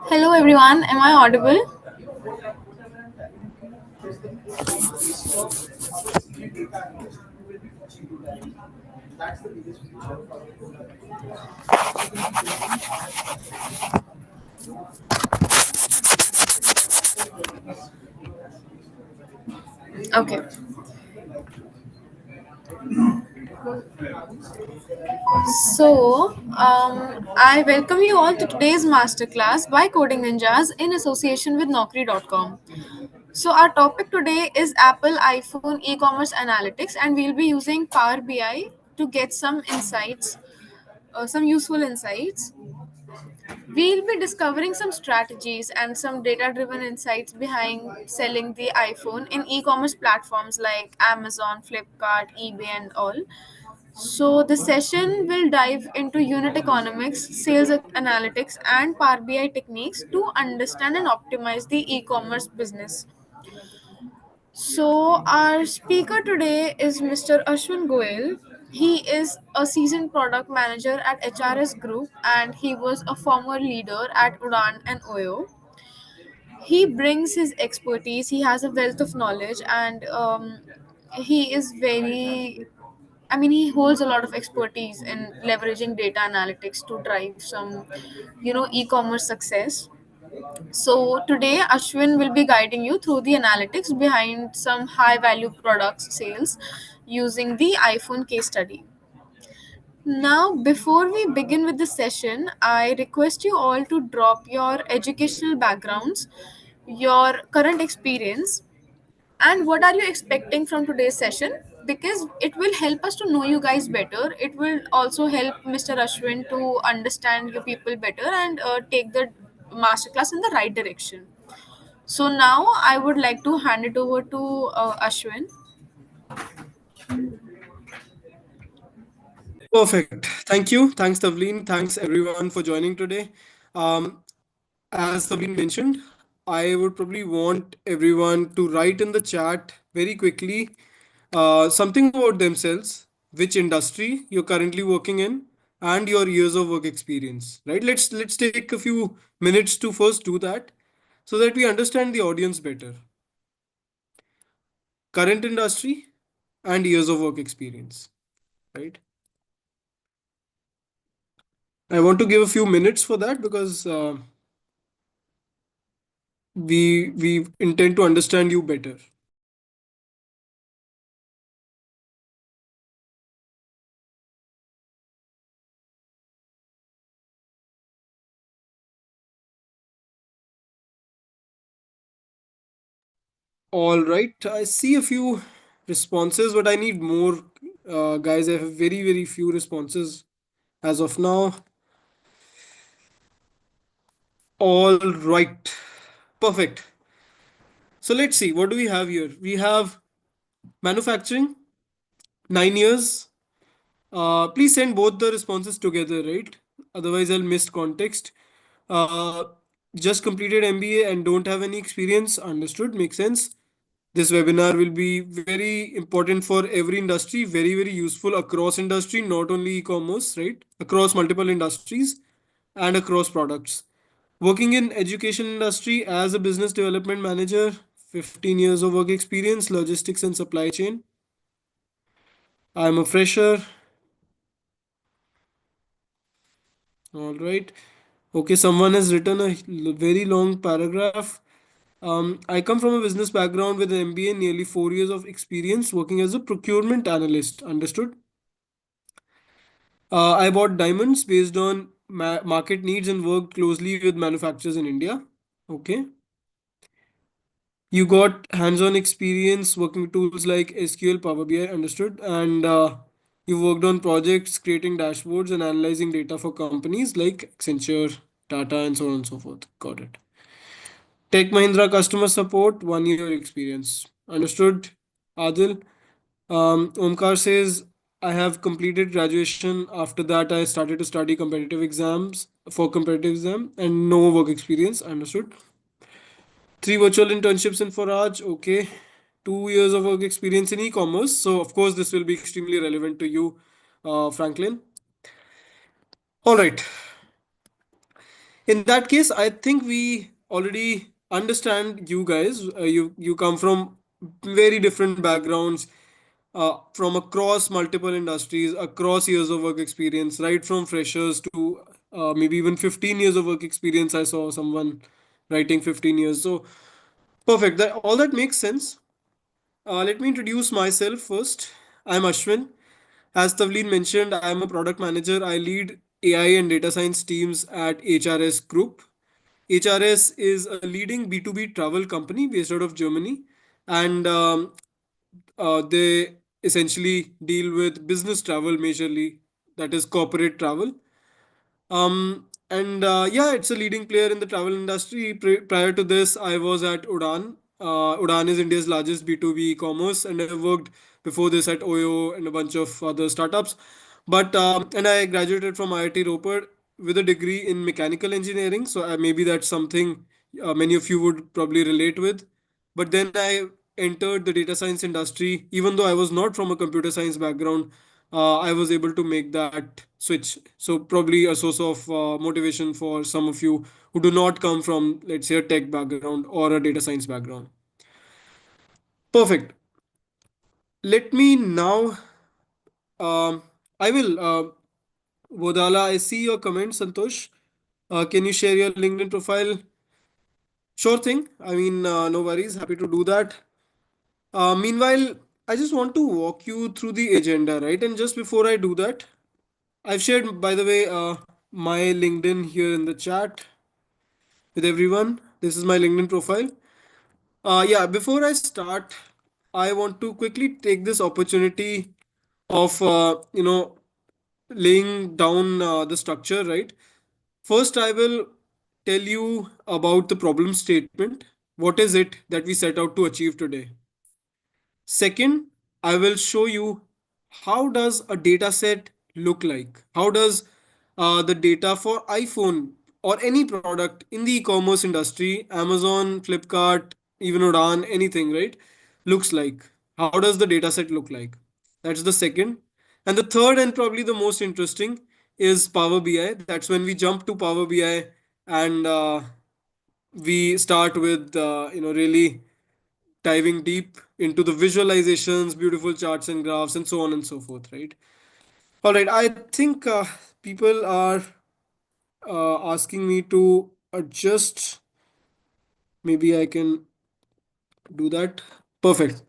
Hello everyone, am I audible? Okay. I welcome you all to today's masterclass by Coding Ninjas in association with Naukri.com. So, our topic today is Apple iPhone e commerce analytics, and we'll be using Power BI to get some insights, some useful insights. We'll be discovering some strategies and some data driven insights behind selling the iPhone in e commerce platforms like Amazon, Flipkart, eBay, and all. So, the session will dive into unit economics, sales analytics, and Power BI techniques to understand and optimize the e commerce business. So, our speaker today is Mr. Ashwin Goel. He is a seasoned product manager at HRS Group and he was a former leader at Udan and Oyo. He brings his expertise, he has a wealth of knowledge, and he is very he holds a lot of expertise in leveraging data analytics to drive some, e-commerce success. So today, Ashwin will be guiding you through the analytics behind some high-value products sales using the iPhone case study. Now, before we begin with the session, I request you all to drop your educational backgrounds, your current experience, and what are you expecting from today's session? Because it will help us to know you guys better. It will also help Mr. Ashwin to understand your people better and take the masterclass in the right direction. So now I would like to hand it over to Ashwin. Perfect. Thank you. Thanks, Tavleen. Thanks, everyone, for joining today. Um, as Tavleen mentioned, I would probably want everyone to write in the chat very quickly something about themselves, which industry you're currently working in, and your years of work experience. Right? Let's take a few minutes to first do that so that we understand the audience better. Current industry and years of work experience. Right? I want to give a few minutes for that because we intend to understand you better. All right, I see a few responses, but I need more. Guys, I have very few responses as of now. All right, perfect. So let's see, what do we have here? We have manufacturing, 9 years. Please send both the responses together, right? Otherwise, I'll miss context. Uh, just completed MBA and don't have any experience. Understood, makes sense. This webinar will be very important for every industry, very useful across industry, not only e-commerce, right? Across multiple industries and across products. Working in education industry as a business development manager, 15 years of work experience, logistics and supply chain. I'm a fresher. All right. Okay, someone has written a very long paragraph. I come from a business background with an MBA, nearly 4 years of experience working as a procurement analyst. Understood? I bought diamonds based on market needs and worked closely with manufacturers in India. Okay. You got hands-on experience working with tools like SQL, Power BI, understood. And you worked on projects, creating dashboards and analyzing data for companies like Accenture, Tata, and so on and so forth. Got it. Tech Mahindra customer support, 1 year experience. Understood. Adil. Omkar says, I have completed graduation. After that, I started to study competitive exams for competitive exam and no work experience. Understood. Three virtual internships in Forage. Okay. 2 years of work experience in e-commerce. So, of course, this will be extremely relevant to you, Franklin. All right. In that case, I think we already understand you guys. You come from very different backgrounds, from across multiple industries, across years of work experience, right from freshers to maybe even 15 years of work experience. I saw someone writing 15 years. So perfect. All that makes sense. Let me introduce myself first. I'm Ashwin. As Tavleen mentioned, I am a product manager. I lead AI and data science teams at HRS Group. HRS is a leading B2B travel company based out of Germany, and they essentially deal with business travel majorly, that is corporate travel. And Yeah, it's a leading player in the travel industry. Prior to this, I was at Udan. Udan is India's largest B2B e-commerce, and I worked before this at Oyo and a bunch of other startups. And I graduated from IIT Ropar with a degree in mechanical engineering. So maybe that's something many of you would probably relate with. But then I entered the data science industry, even though I was not from a computer science background. I was able to make that switch. So probably a source of motivation for some of you who do not come from, let's say, a tech background or a data science background. Perfect. Let me now. Um, I will. Vodala, I see your comment, Santosh. Can you share your LinkedIn profile? Sure thing. I mean, no worries. Happy to do that. Meanwhile, I just want to walk you through the agenda, right? And just before I do that, I've shared, by the way, my LinkedIn here in the chat with everyone. This is my LinkedIn profile. Yeah, before I start, I want to quickly take this opportunity of, laying down the structure, right? First, I will tell you about the problem statement. What is it that we set out to achieve today? Second, I will show you how does a data set look like? How does the data for iPhone or any product in the e-commerce industry, Amazon, Flipkart, even Udan, anything, right, looks like? How does the data set look like? That's the second. And the third and probably the most interesting is Power BI. That's when we jump to Power BI and we start with really diving deep into the visualizations, beautiful charts and graphs, and so on and so forth, right? All right, I think people are asking me to adjust. Maybe I can do that. Perfect.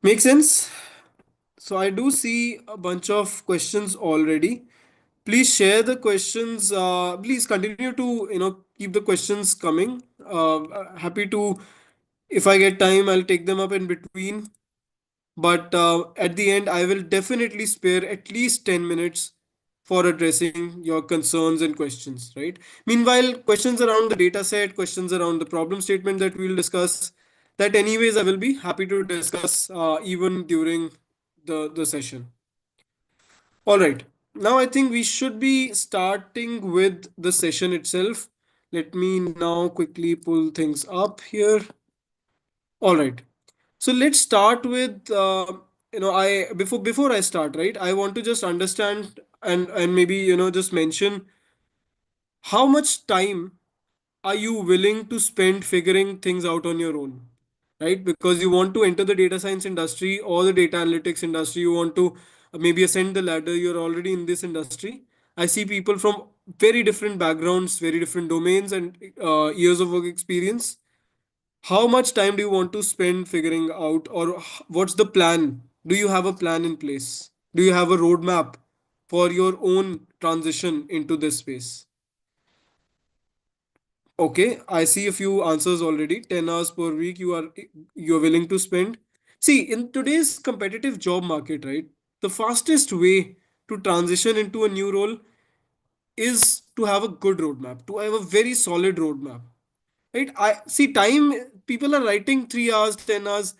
Makes sense. So I do see a bunch of questions already. Please share the questions. Please continue to keep the questions coming. Happy to, if I get time, I'll take them up in between. But at the end, I will definitely spare at least 10 minutes for addressing your concerns and questions, right? Meanwhile, questions around the data set, questions around the problem statement that we'll discuss, that anyways, I will be happy to discuss even during the session. All right. Now I think we should be starting with the session itself. Let me now quickly pull things up here. All right. So let's start with I before I start, right? I want to just understand and maybe just mention how much time are you willing to spend figuring things out on your own, right? Because you want to enter the data science industry or the data analytics industry, you want to maybe ascend the ladder. You're already in this industry. I see people from very different backgrounds, very different domains, and years of work experience. How much time do you want to spend figuring out, or what's the plan? Do you have a plan in place? Do you have a roadmap for your own transition into this space? Okay, I see a few answers already. 10 hours per week you're willing to spend. See, in today's competitive job market, right? The fastest way to transition into a new role is to have a good roadmap, to have a very solid roadmap. Right? I see time, people are writing 3 hours, 10 hours.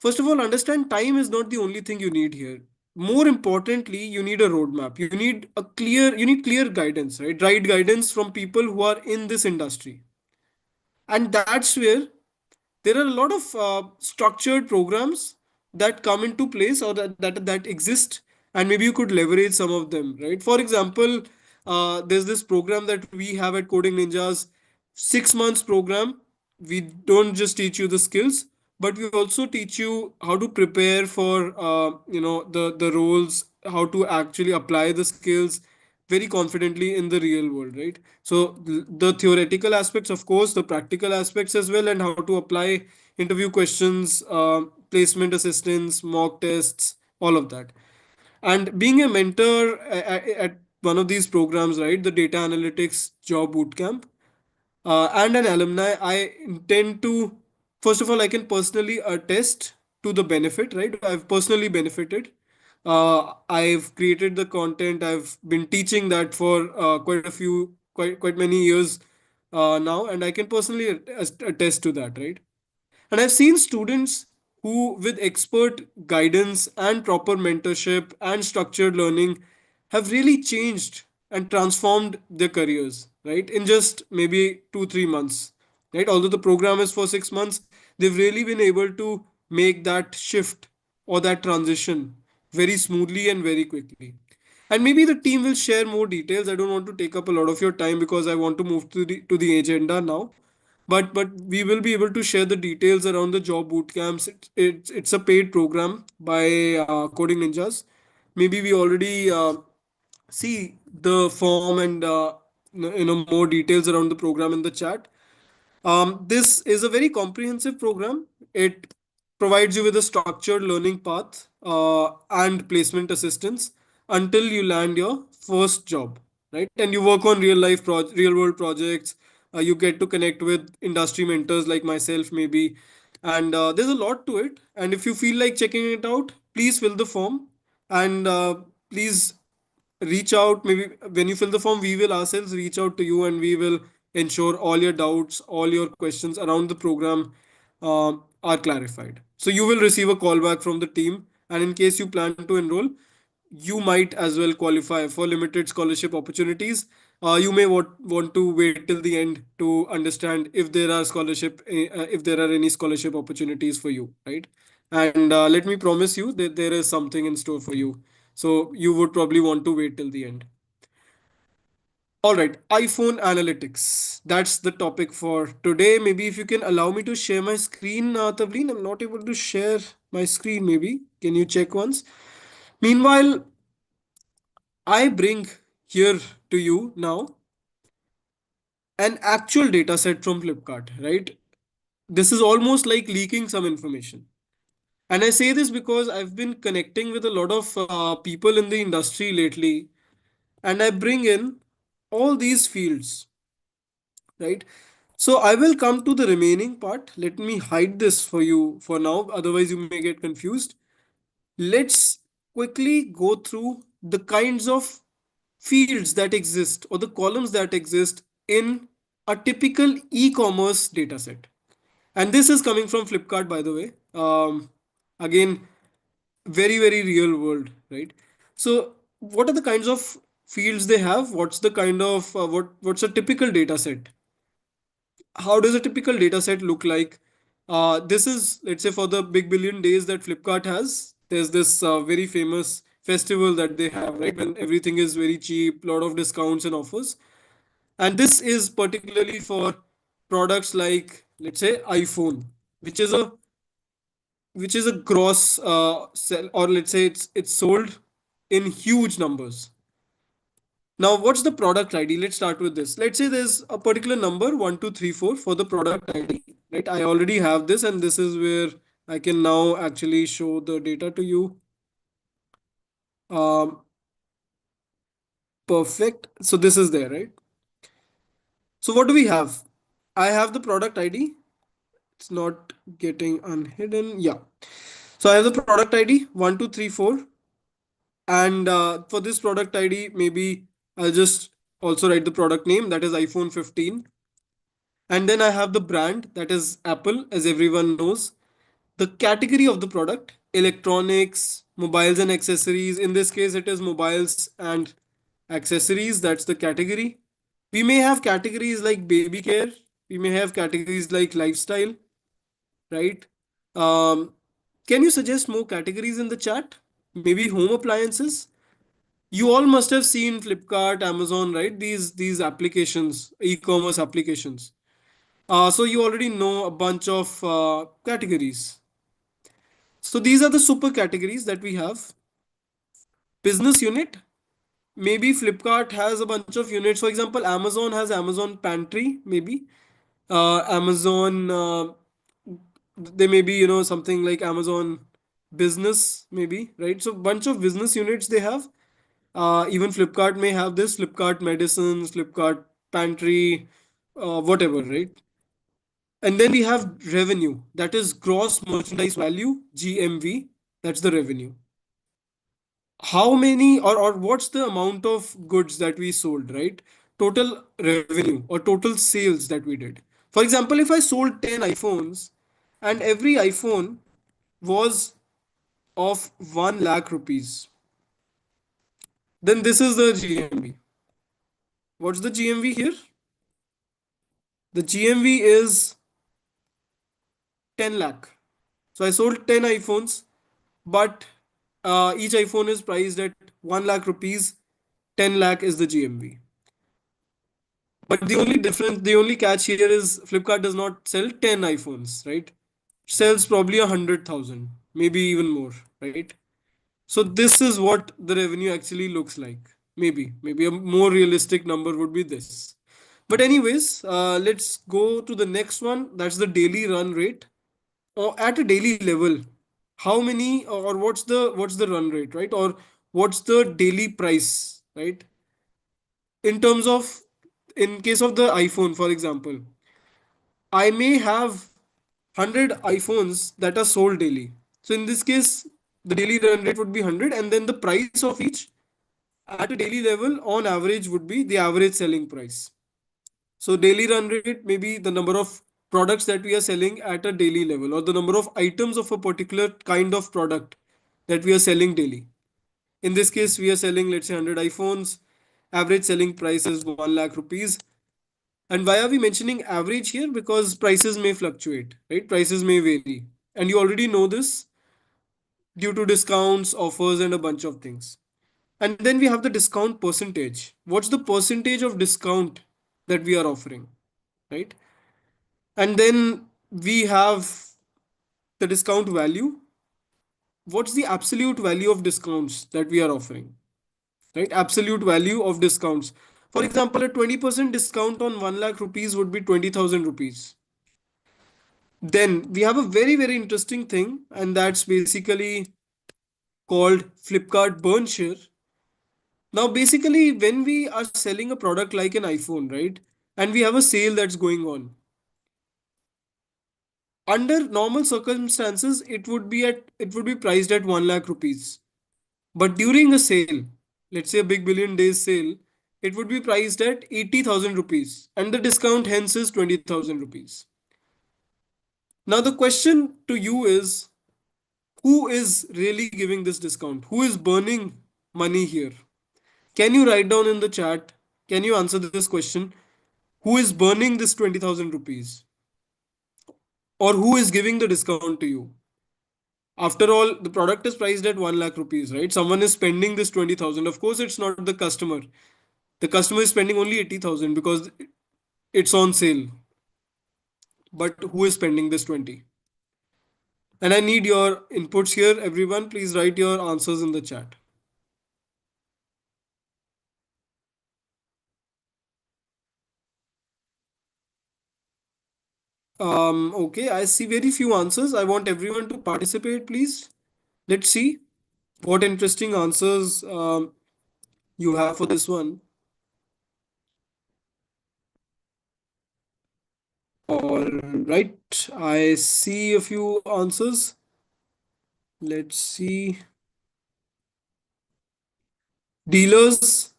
First of all, understand time is not the only thing you need here. More importantly, you need a roadmap. You need clear guidance, right? Right guidance from people who are in this industry. And that's where there are a lot of structured programs that come into place or that exist, and maybe you could leverage some of them, right? For example, there's this program that we have at Coding Ninjas, 6 months program. We don't just teach you the skills, but we also teach you how to prepare for the roles, how to actually apply the skills very confidently in the real world, right? So the theoretical aspects, of course, the practical aspects as well, and how to apply interview questions, placement assistance, mock tests, all of that. And being a mentor at one of these programs, right, the data analytics job bootcamp, and an alumni, I intend to, first of all, I can personally attest to the benefit, right? I've personally benefited. I've created the content. I've been teaching that for quite many years now, and I can personally attest to that, right? And I've seen students who, with expert guidance and proper mentorship and structured learning, have really changed and transformed their careers, right? In just maybe 2, 3 months, right? Although the program is for 6 months, they've really been able to make that shift or that transition very smoothly and very quickly. And maybe the team will share more details. I don't want to take up a lot of your time because I want to move to the agenda now. But we will be able to share the details around the job boot camps. It's a paid program by Coding Ninjas. Maybe we already see the form and more details around the program in the chat. This is a very comprehensive program. It provides you with a structured learning path and placement assistance until you land your first job, right? And you work on real world projects. You get to connect with industry mentors like myself, maybe. And there's a lot to it. And if you feel like checking it out, please fill the form and please reach out. Maybe when you fill the form, we will ourselves reach out to you and we will ensure all your doubts, all your questions around the program are clarified. So you will receive a call back from the team, and in case you plan to enroll, you might as well qualify for limited scholarship opportunities. You may want to wait till the end to understand if there are any scholarship opportunities for you, right? And let me promise you that there is something in store for you. So you would probably want to wait till the end. All right, iPhone analytics. That's the topic for today. Maybe if you can allow me to share my screen, Tavleen, I'm not able to share my screen. Maybe can you check once? Meanwhile, I bring here to you now an actual data set from Flipkart, right? This is almost like leaking some information. And I say this because I've been connecting with a lot of people in the industry lately, and I bring in all these fields, right? So I will come to the remaining part. Let me hide this for you for now, otherwise, you may get confused. Let's quickly go through the kinds of fields that exist or the columns that exist in a typical e-commerce data set. And this is coming from Flipkart, by the way. Again, very real world, right? So what are the kinds of fields they have? What's the kind of what's a typical data set? How does a typical data set look like? This is, let's say, for the big billion days that Flipkart has. There's this very famous festival that they have, right? When everything is very cheap, lot of discounts and offers. And this is particularly for products like, let's say, iPhone, which is a gross sell, or let's say it's sold in huge numbers. Now, what's the product ID? Let's start with this. Let's say there's a particular number 1234 for the product ID, right? I already have this, and this is where I can now actually show the data to you. Um, Perfect. So this is there, right? So what do we have? I have the product ID. It's not getting unhidden. Yeah. So I have the product ID 1234, and for this product ID, maybe I'll just also write the product name, that is iPhone 15. And then I have the brand, that is Apple, as everyone knows. The category of the product, electronics, mobiles and accessories. In this case, it is mobiles and accessories. That's the category. We may have categories like baby care. We may have categories like lifestyle, right? Um, can you suggest more categories in the chat? Maybe home appliances. You all must have seen Flipkart, Amazon, right? These applications, e-commerce applications. So you already know a bunch of categories. So these are the super categories that we have. Business unit. Maybe Flipkart has a bunch of units. For example, Amazon has Amazon Pantry, maybe. Amazon, they may be, something like Amazon Business, maybe, right? So bunch of business units they have. Even Flipkart may have this Flipkart Medicines, Flipkart Pantry, whatever, right? And then we have revenue, that is gross merchandise value, GMV, that's the revenue. How many or what's the amount of goods that we sold, right? Total revenue or total sales that we did. For example, if I sold 10 iPhones and every iPhone was of 1 lakh rupees, then this is the GMV. What's the GMV here? The GMV is 10 lakh. So I sold 10 iPhones, but each iPhone is priced at 1 lakh rupees. 10 lakh is the GMV. But the only difference, the only catch here is Flipkart does not sell 10 iPhones, right? It sells probably 100,000, maybe even more, right? So this is what the revenue actually looks like. Maybe a more realistic number would be this. But anyways, let's go to the next one. That's the daily run rate. Or at a daily level, how many or what's the run rate, right? Or what's the daily price, right? In terms of, in case of the iPhone, for example, I may have 100 iPhones that are sold daily. So in this case, the daily run rate would be 100, and then the price of each at a daily level on average would be the average selling price. So daily run rate may be the number of products that we are selling at a daily level, or the number of items of a particular kind of product that we are selling daily. In this case, we are selling, let's say, 100 iPhones. Average selling price is 1 lakh rupees. And why are we mentioning average here? Because prices may fluctuate, right? Prices may vary. And you already know this due to discounts, offers, and a bunch of things. And then we have the discount percentage. What's the percentage of discount that we are offering, right? And then we have the discount value. What's the absolute value of discounts that we are offering, right? Absolute value of discounts. For example, a 20% discount on 1 lakh rupees would be 20,000 rupees. Then we have a very, very interesting thing, and that's basically called Flipkart Burn Share. Now, basically, when we are selling a product like an iPhone, right, and we have a sale that's going on, under normal circumstances, it would be priced at 1 lakh rupees. But during a sale, let's say a big billion days sale, it would be priced at 80,000 rupees, and the discount hence is 20,000 rupees. Now, the question to you is, who is really giving this discount? Who is burning money here? Can you write down in the chat? Can you answer this question? Who is burning this 20,000 rupees? Or who is giving the discount to you? After all, the product is priced at 1 lakh rupees, right? Someone is spending this 20,000. Of course, it's not the customer. The customer is spending only 80,000 because it's on sale. But who is spending this 20? And I need your inputs here, everyone. Please write your answers in the chat. Okay, I see very few answers. I want everyone to participate, please. Let's see what interesting answers you have for this one. All right, I see a few answers. Let's see. Dealers.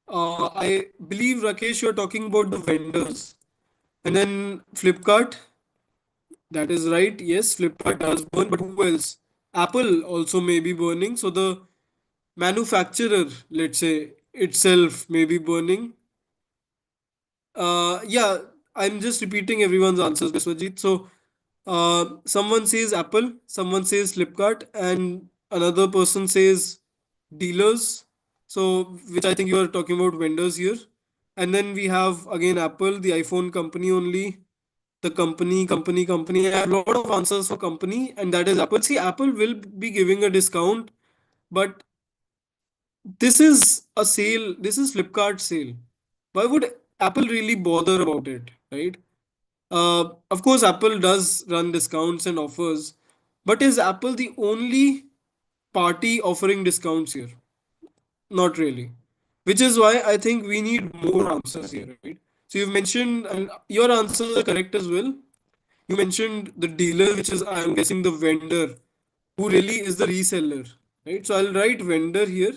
I believe Rakesh, you're talking about the vendors. And then Flipkart. That is right. Yes, Flipkart does burn, but who else? Apple also may be burning. So the manufacturer, let's say, itself may be burning. Yeah, I'm just repeating everyone's answers, Biswajit. So someone says Apple, someone says Flipkart, and another person says dealers. So, which I think you are talking about vendors here. And then we have again Apple, the iPhone company only, the company. I have a lot of answers for company, and that is Apple. See, Apple will be giving a discount, but this is a sale, this is Flipkart sale. Why would Apple really bother about it, right? Of course, Apple does run discounts and offers, but is Apple the only party offering discounts here? Not really. Which is why I think we need more answers here, right? So you've mentioned, and your answers are correct as well. You mentioned the dealer, which is, I'm guessing, the vendor, who really is the reseller, right? So I'll write vendor here.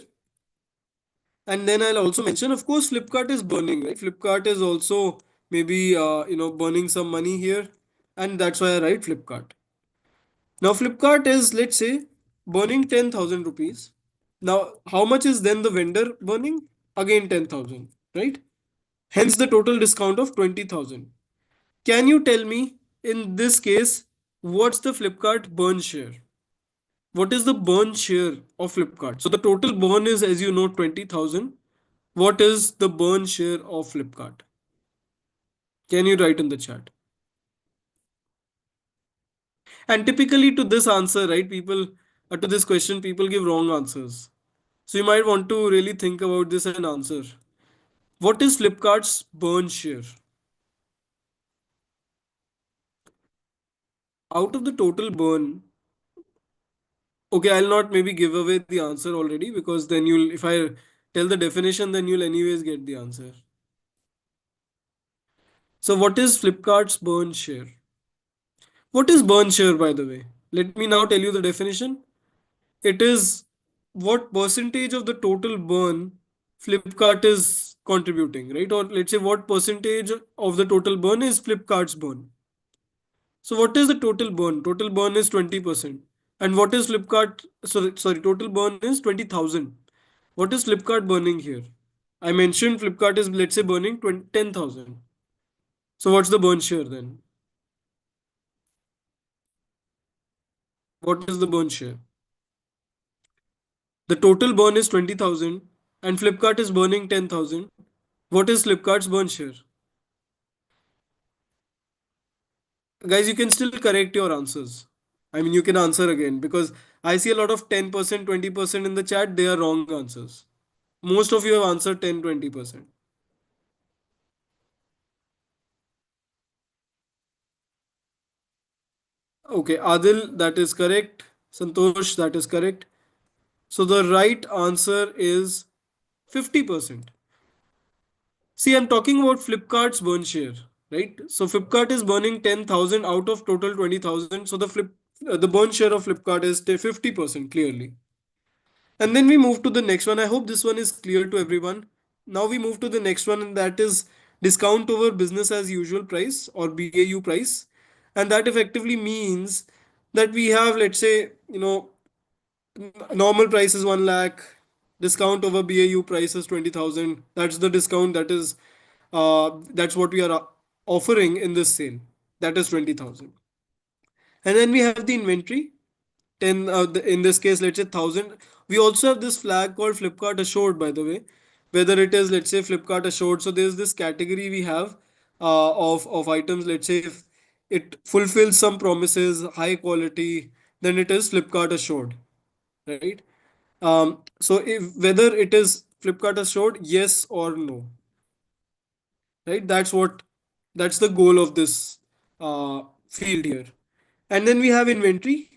And then I'll also mention, of course, Flipkart is burning, right? Flipkart is also maybe, burning some money here. And that's why I write Flipkart. Now, Flipkart is, let's say, burning 10,000 rupees. Now, how much is then the vendor burning? Again, 10,000, right? Hence the total discount of 20,000. Can you tell me, in this case, what's the Flipkart burn share? What is the burn share of Flipkart? So the total burn is, as you know, 20,000. What is the burn share of Flipkart? Can you write in the chat? And typically to this answer, right, to this question, people give wrong answers. So you might want to really think about this and answer. What is Flipkart's burn share? Out of the total burn, okay, I'll not maybe give away the answer already because then if I tell the definition, then you'll anyways get the answer. So what is Flipkart's burn share? What is burn share, by the way? Let me now tell you the definition. It is what percentage of the total burn Flipkart is contributing, right? Or let's say what percentage of the total burn is Flipkart's burn. So what is the total burn? Total burn is 20%. And what is Flipkart? Sorry, total burn is 20,000. What is Flipkart burning here? I mentioned Flipkart is, let's say, burning 10,000. So what's the burn share then? What is the burn share? The total burn is 20,000 and Flipkart is burning 10,000. What is Flipkart's burn share? Guys, you can still correct your answers. I mean, you can answer again because I see a lot of 10%, 20% in the chat. They are wrong answers. Most of you have answered 10, 20%. Okay, Adil, that is correct. Santosh, that is correct. So the right answer is 50%. See, I'm talking about Flipkart's burn share, right? So Flipkart is burning 10,000 out of total 20,000. So the burn share of Flipkart is 50% clearly. And then we move to the next one. I hope this one is clear to everyone. Now we move to the next one, and that is discount over business as usual price or BAU price. And that effectively means that we have, let's say, normal price is 1 lakh, discount over BAU price is 20,000. That's the discount that's what we are offering in this sale. That is 20,000. And then we have the inventory. 10 in this case, let's say 1,000. We also have this flag called Flipkart Assured, by the way, whether it is, let's say, Flipkart Assured. So there's this category we have of items. Let's say if it fulfills some promises, high quality, then it is Flipkart Assured, right? So if whether it is Flipkart Assured, yes or no, right? That's the goal of this field here. And then we have inventory.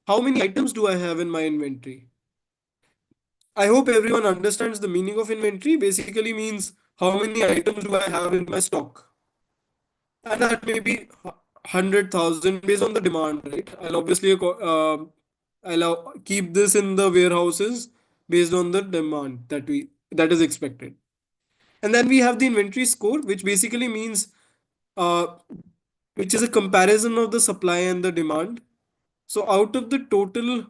How many items do I have in my inventory? I hope everyone understands the meaning of inventory. Basically means how many items do I have in my stock? And that may be 100,000 based on the demand, right? I'll keep this in the warehouses based on the demand that is expected. And then we have the inventory score, which basically means uh, which is a comparison of the supply and the demand. So out of the total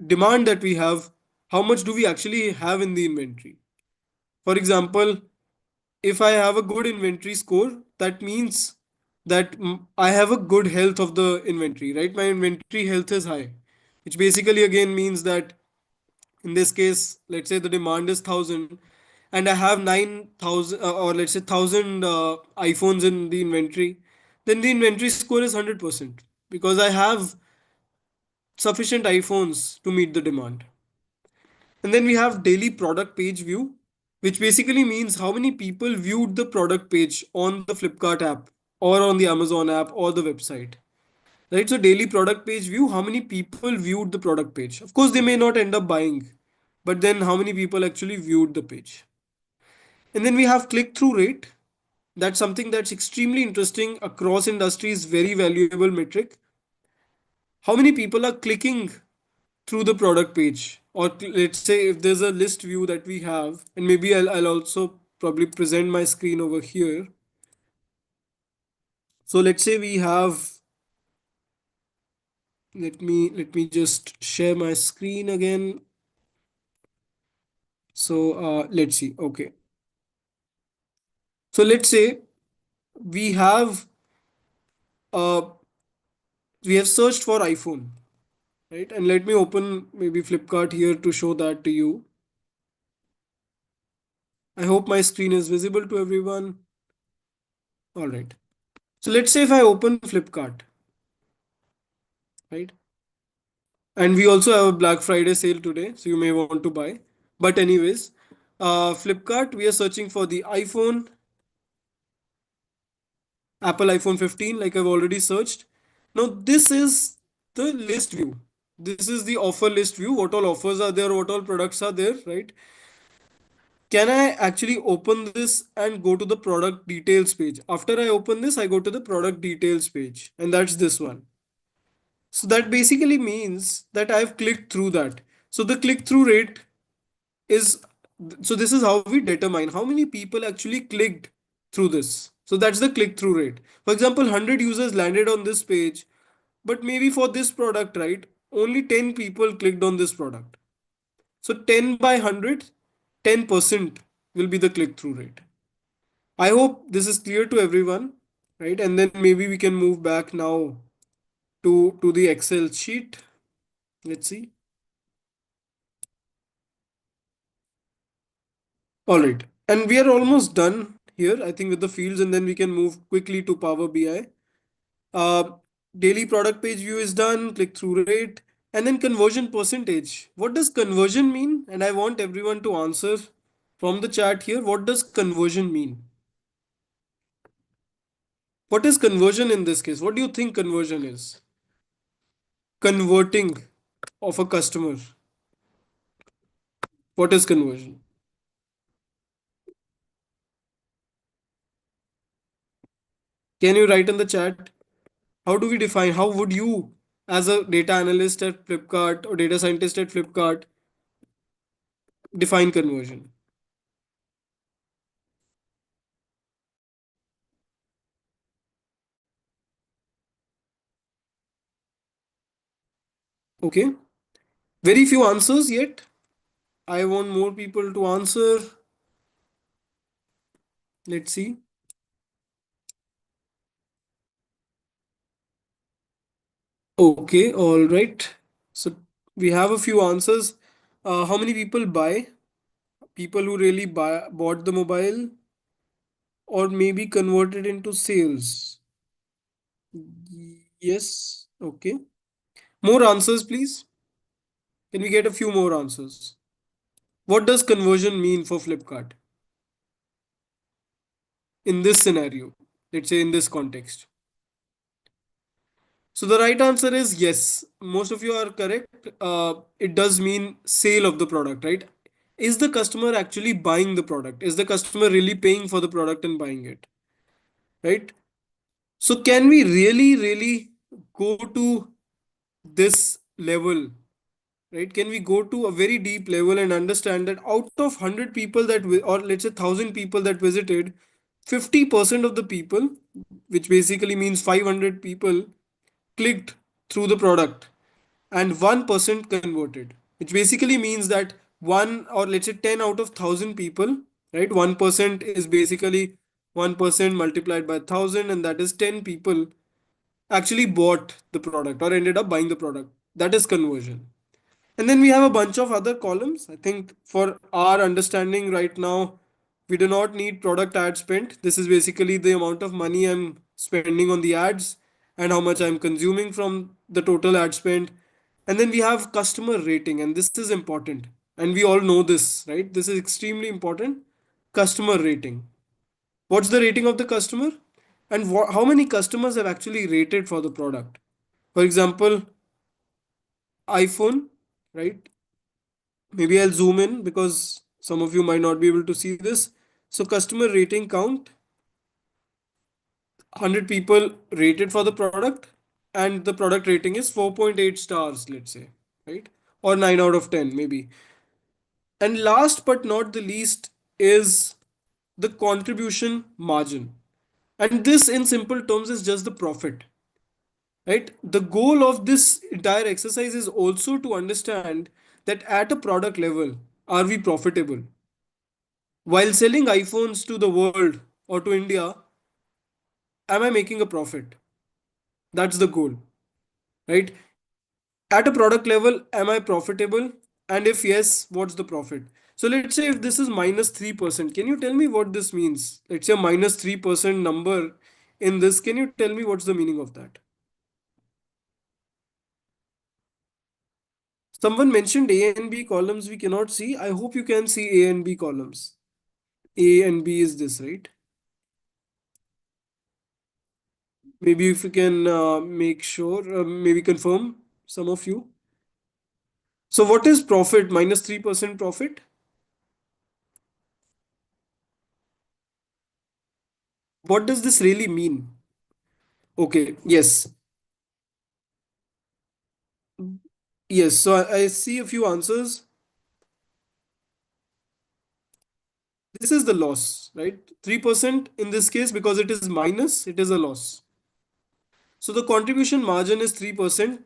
demand that we have, how much do we actually have in the inventory? For example, if I have a good inventory score, that means that I have a good health of the inventory, right? My inventory health is high, which basically again means that In this case, let's say the demand is 1,000 and I have 9,000 or let's say 1,000 iPhones in the inventory, then the inventory score is 100% because I have sufficient iPhones to meet the demand. And then we have daily product page view, which basically means how many people viewed the product page on the Flipkart app or on the Amazon app or the website. Right? So daily product page view, how many people viewed the product page. Of course, they may not end up buying, but then how many people actually viewed the page. And then we have click through rate. That's something that's extremely interesting across industries, very valuable metric. How many people are clicking through the product page? Or let's say if there's a list view that we have, and maybe I'll also probably present my screen over here. So let's say we have, let me just share my screen again. So let's see. Okay. So let's say we have uh, we have searched for iPhone, right? And let me open maybe Flipkart here to show that to you. I hope my screen is visible to everyone. All right. So let's say if I open Flipkart, right? And we also have a Black Friday sale today, so you may want to buy. But anyways, Flipkart, we are searching for the iPhone, Apple iPhone 15, like I've already searched. Now this is the list view. This is the offer list view. What all offers are there? What all products are there? Right? Can I actually open this and go to the product details page? After I open this, I go to the product details page, and that's this one. So that basically means that I've clicked through that. So the click through rate is, so this is how we determine how many people actually clicked through this. So that's the click through rate. For example, 100 users landed on this page, but maybe for this product, right, only 10 people clicked on this product. So 10 by 100, 10% will be the click through rate. I hope this is clear to everyone, right? And then maybe we can move back now to the Excel sheet. Let's see. All right. And we are almost done here, I think, with the fields, and then we can move quickly to Power BI. Uh, Daily product page view is done, click through rate, and then conversion percentage. What does conversion mean? And I want everyone to answer from the chat here. What does conversion mean? What is conversion in this case? What do you think conversion is? Converting of a customer. What is conversion? Can you write in the chat? How do we define? How would you, as a data analyst at Flipkart or data scientist at Flipkart, define conversion? Okay. Very few answers yet. I want more people to answer. Let's see. Okay, all right. So we have a few answers. How many people buy? People who really bought the mobile or maybe converted into sales. Yes. Okay. More answers, please. Can we get a few more answers? What does conversion mean for Flipkart in this scenario? Let's say in this context. So the right answer is yes. Most of you are correct. It does mean sale of the product, right? Is the customer actually buying the product? Is the customer really paying for the product and buying it? Right? So can we really, really go to this level, right? Can we go to a very deep level and understand that out of 100 people that, or let's say 1,000 people that visited, 50% of the people, which basically means 500 people, clicked through the product and 1% converted, which basically means that one, or let's say 10 out of 1,000 people, right? 1% is basically 1% multiplied by 1,000, and that is 10 people actually bought the product or ended up buying the product. That is conversion. And then we have a bunch of other columns. I think for our understanding right now, we do not need product ad spend. This is basically the amount of money I'm spending on the ads and how much I'm consuming from the total ad spend. And then we have customer rating, and this is important. And we all know this, right? This is extremely important. Customer rating. What's the rating of the customer? And how many customers have actually rated for the product? For example, iPhone, right? Maybe I'll zoom in because some of you might not be able to see this. So customer rating count, 100 people rated for the product and the product rating is 4.8 stars, let's say, right? Or 9 out of 10 maybe. And last but not the least is the contribution margin. And this in simple terms is just the profit, right? The goal of this entire exercise is also to understand that at a product level, are we profitable? While selling iPhones to the world or to India, am I making a profit? That's the goal, right? At a product level, am I profitable? And if yes, what's the profit? So let's say if this is minus 3%, can you tell me what this means? Let's say a minus 3% number in this. Can you tell me what's the meaning of that? Someone mentioned A and B columns we cannot see. I hope you can see A and B columns. A and B is this, right? Maybe if you can make sure, maybe confirm some of you. So what is profit? Minus 3% profit? What does this really mean? Okay, yes. Yes, so I see a few answers. This is the loss, right? 3% in this case, because it is minus, it is a loss. So the contribution margin is 3%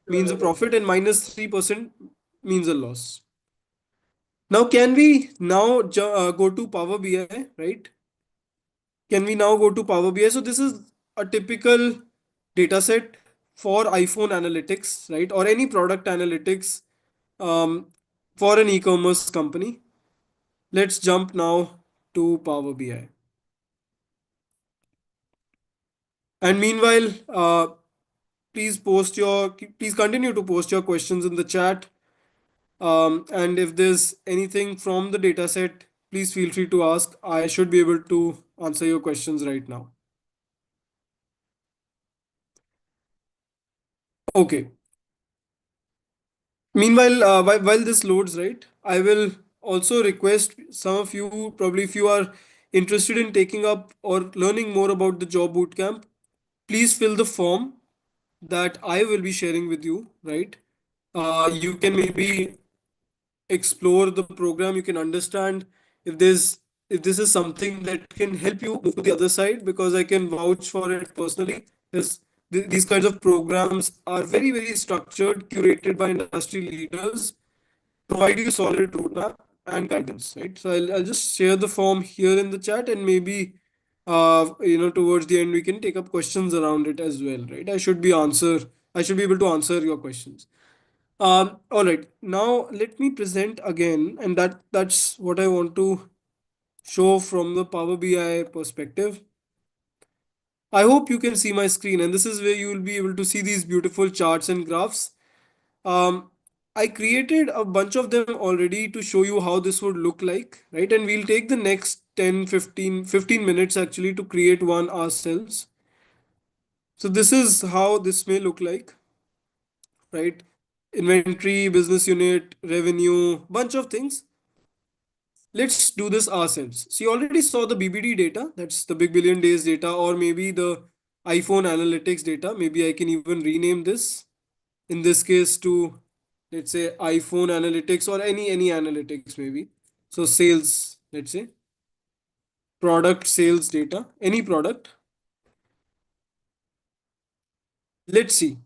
means a profit and minus 3% means a loss. Now, can we now go to Power BI, right? Can we now go to Power BI? So this is a typical data set for iPhone analytics, right? Or any product analytics um, for an e-commerce company. Let's jump now to Power BI. And meanwhile, please continue to post your questions in the chat. And if there's anything from the data set, please feel free to ask. I should be able to answer your questions right now. Okay. Meanwhile, while this loads, right, I will also request some of you, probably if you are interested in taking up or learning more about the job bootcamp, please fill the form that I will be sharing with you, right? You can maybe explore the program, you can understand if there's if this is something that can help you move to the other side, because I can vouch for it personally. These kinds of programs are very, very structured, curated by industry leaders, provide you solid roadmap and guidance, right? So I'll just share the form here in the chat, and maybe towards the end we can take up questions around it as well, right? I should be able to answer your questions. All right, now let me present again, and that's what I want to show from the Power BI perspective. I hope you can see my screen, and this is where you will be able to see these beautiful charts and graphs. Um, I created a bunch of them already to show you how this would look like, right? And we'll take the next 10, 15 minutes actually to create one ourselves. So this is how this may look like, right? Inventory, business unit, revenue, bunch of things. Let's do this ourselves. So you already saw the BBD data, that's the big billion days data, or maybe the iPhone analytics data. Maybe I can even rename this in this case to, let's say, iPhone analytics, or any analytics maybe. So sales, let's say, product sales data, any product. Let's see.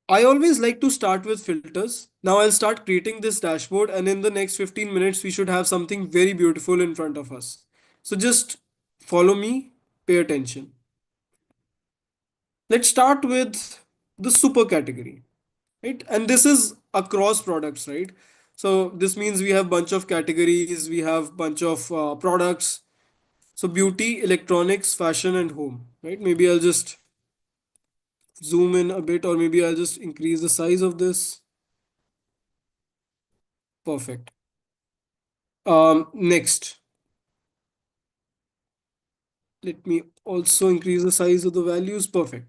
I always like to start with filters. Now I'll start creating this dashboard, and in the next 15 minutes, we should have something very beautiful in front of us. So just follow me, pay attention. Let's start with the super category, right? And this is across products, right? So this means we have bunch of categories, we have bunch of products. So beauty, electronics, fashion, and home, right? Maybe I'll just zoom in a bit, or maybe I'll just increase the size of this. Perfect. Next, let me also increase the size of the values. Perfect.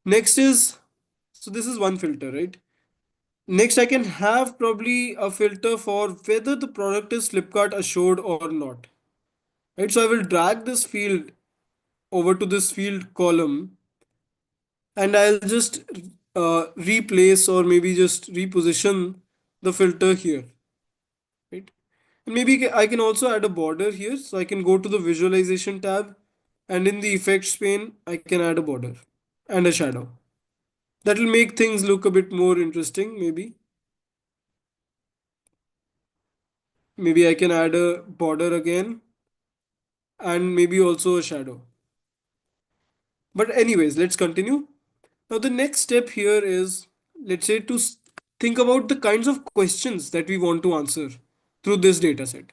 Next is, so this is one filter, right? Next, I can have probably a filter for whether the product is Flipkart assured or not, right? So I will drag this field over to this field column, and I'll just replace or maybe just reposition the filter here, right? And maybe I can also add a border here. So I can go to the visualization tab, and in the effects pane, I can add a border and a shadow. That will make things look a bit more interesting, maybe. Maybe I can add a border again and maybe also a shadow. But anyways, let's continue. Now the next step here is, let's say, to think about the kinds of questions that we want to answer through this data set,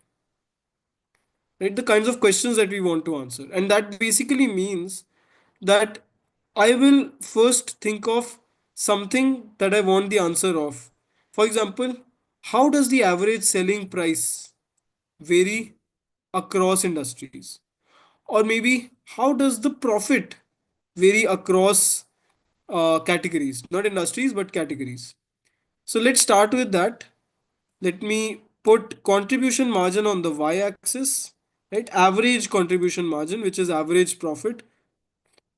right? The kinds of questions that we want to answer. And that basically means that I will first think of something that I want the answer of. For example, how does the average selling price vary across industries? Or maybe how does the profit vary across categories, not industries, but categories? So let's start with that. Let me put contribution margin on the y axis, right? Average contribution margin, which is average profit,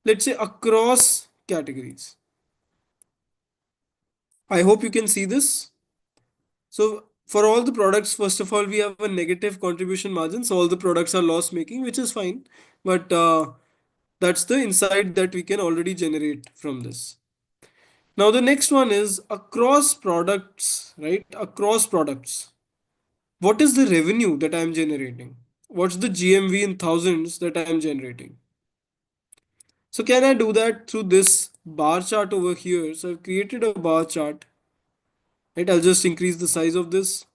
let's say across categories. I hope you can see this. So for all the products, first of all, we have a negative contribution margin. So all the products are loss making, which is fine. But that's the insight that we can already generate from this. Now the next one is across products, right? Across products. What is the revenue that I am generating? What's the GMV in thousands that I am generating? So can I do that through this bar chart over here? So I've created a bar chart, right? I'll just increase the size of this.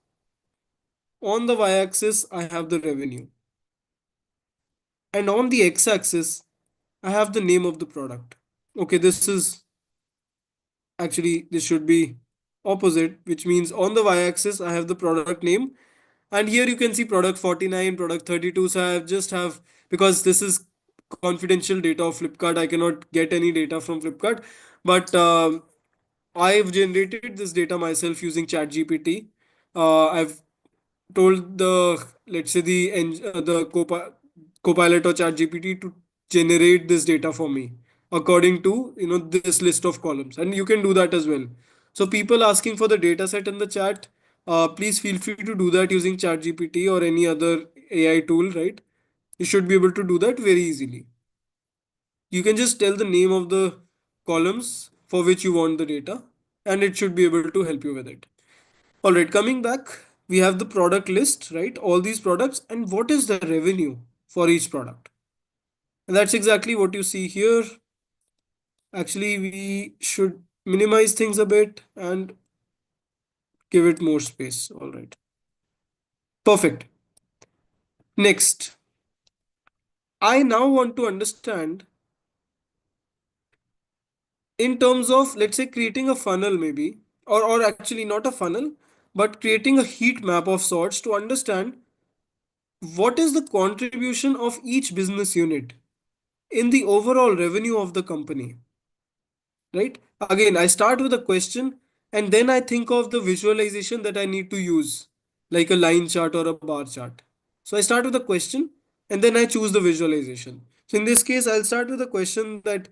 On the y-axis, I have the revenue. And on the x-axis, I have the name of the product. Okay, this is actually, this should be opposite, which means on the y-axis, I have the product name. And here you can see product 49, product 32. So I just have, because this is confidential data of Flipkart, I cannot get any data from Flipkart. But I've generated this data myself using ChatGPT. I've told the, let's say, the copilot or ChatGPT to generate this data for me according to this list of columns, and you can do that as well. So people asking for the data set in the chat, please feel free to do that using ChatGPT or any other AI tool, right? You should be able to do that very easily. You can just tell the name of the columns for which you want the data, and it should be able to help you with it. All right, coming back, we have the product list, right? All these products, and what is the revenue for each product? And that's exactly what you see here. Actually, we should minimize things a bit and give it more space. All right. Perfect. Next, I now want to understand in terms of, let's say, creating a funnel, maybe, or actually not a funnel, but creating a heat map of sorts to understand what is the contribution of each business unit in the overall revenue of the company, right? Again, I start with a question and then I think of the visualization that I need to use, like a line chart or a bar chart. So I start with a question and then I choose the visualization. So in this case, I'll start with a question that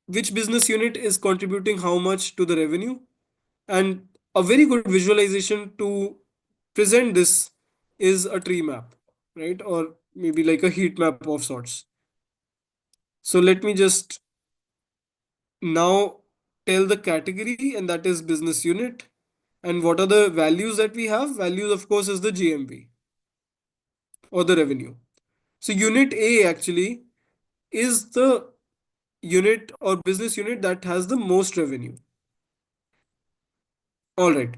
which business unit is contributing how much to the revenue, and a very good visualization to present this is a tree map, right? Or maybe like a heat map of sorts. So let me just now tell the category, and that is business unit. And what are the values that we have? Values, of course, is the GMV or the revenue. So unit A actually is the unit or business unit that has the most revenue. All right.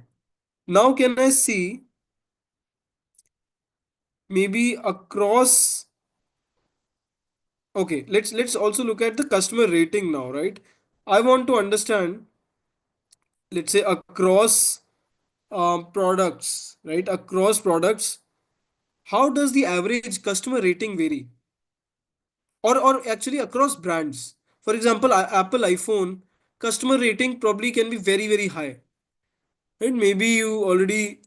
Now can I see maybe across. Okay, let's also look at the customer rating now, right? I want to understand, let's say across products, right? Across products, how does the average customer rating vary? Or actually across brands. For example, Apple iPhone customer rating probably can be very very high. Right? Maybe you already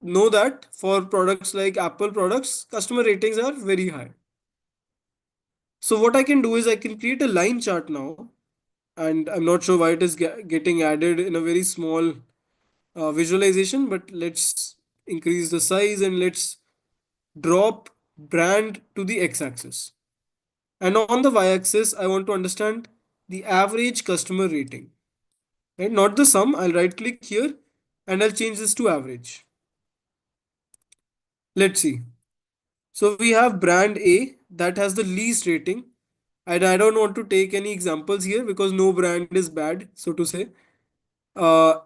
know that for products like Apple products, customer ratings are very high. So what I can do is I can create a line chart now, and I'm not sure why it is getting added in a very small visualization, but let's increase the size and let's drop brand to the x-axis. And on the y-axis, I want to understand the average customer rating, right? Not the sum. I'll right click here and I'll change this to average. Let's see. So we have brand A that has the least rating. And I don't want to take any examples here because no brand is bad, so to say. Uh,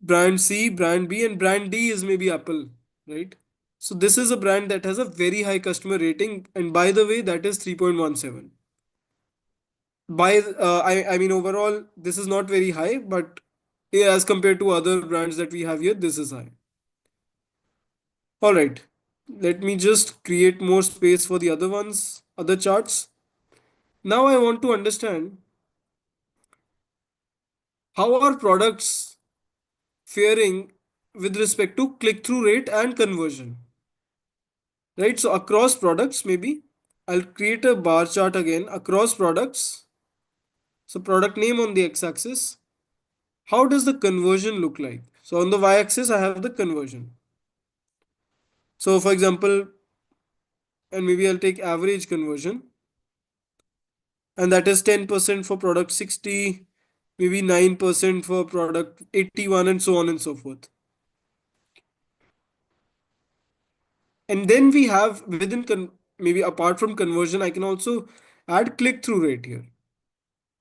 Brand C, brand B, and brand D is maybe Apple, right? So this is a brand that has a very high customer rating, and by the way, that is 3.17. I mean overall, this is not very high, but yeah, as compared to other brands that we have here, this is high. All right, let me just create more space for the other ones, other charts. Now I want to understand how are products faring with respect to click-through rate and conversion. Right, so across products, maybe I'll create a bar chart again across products. So product name on the x-axis. How does the conversion look like? So on the y-axis, I have the conversion. So for example, and maybe I'll take average conversion, and that is 10% for product 60, maybe 9% for product 81, and so on and so forth. And then we have within maybe apart from conversion, I can also add click-through rate here.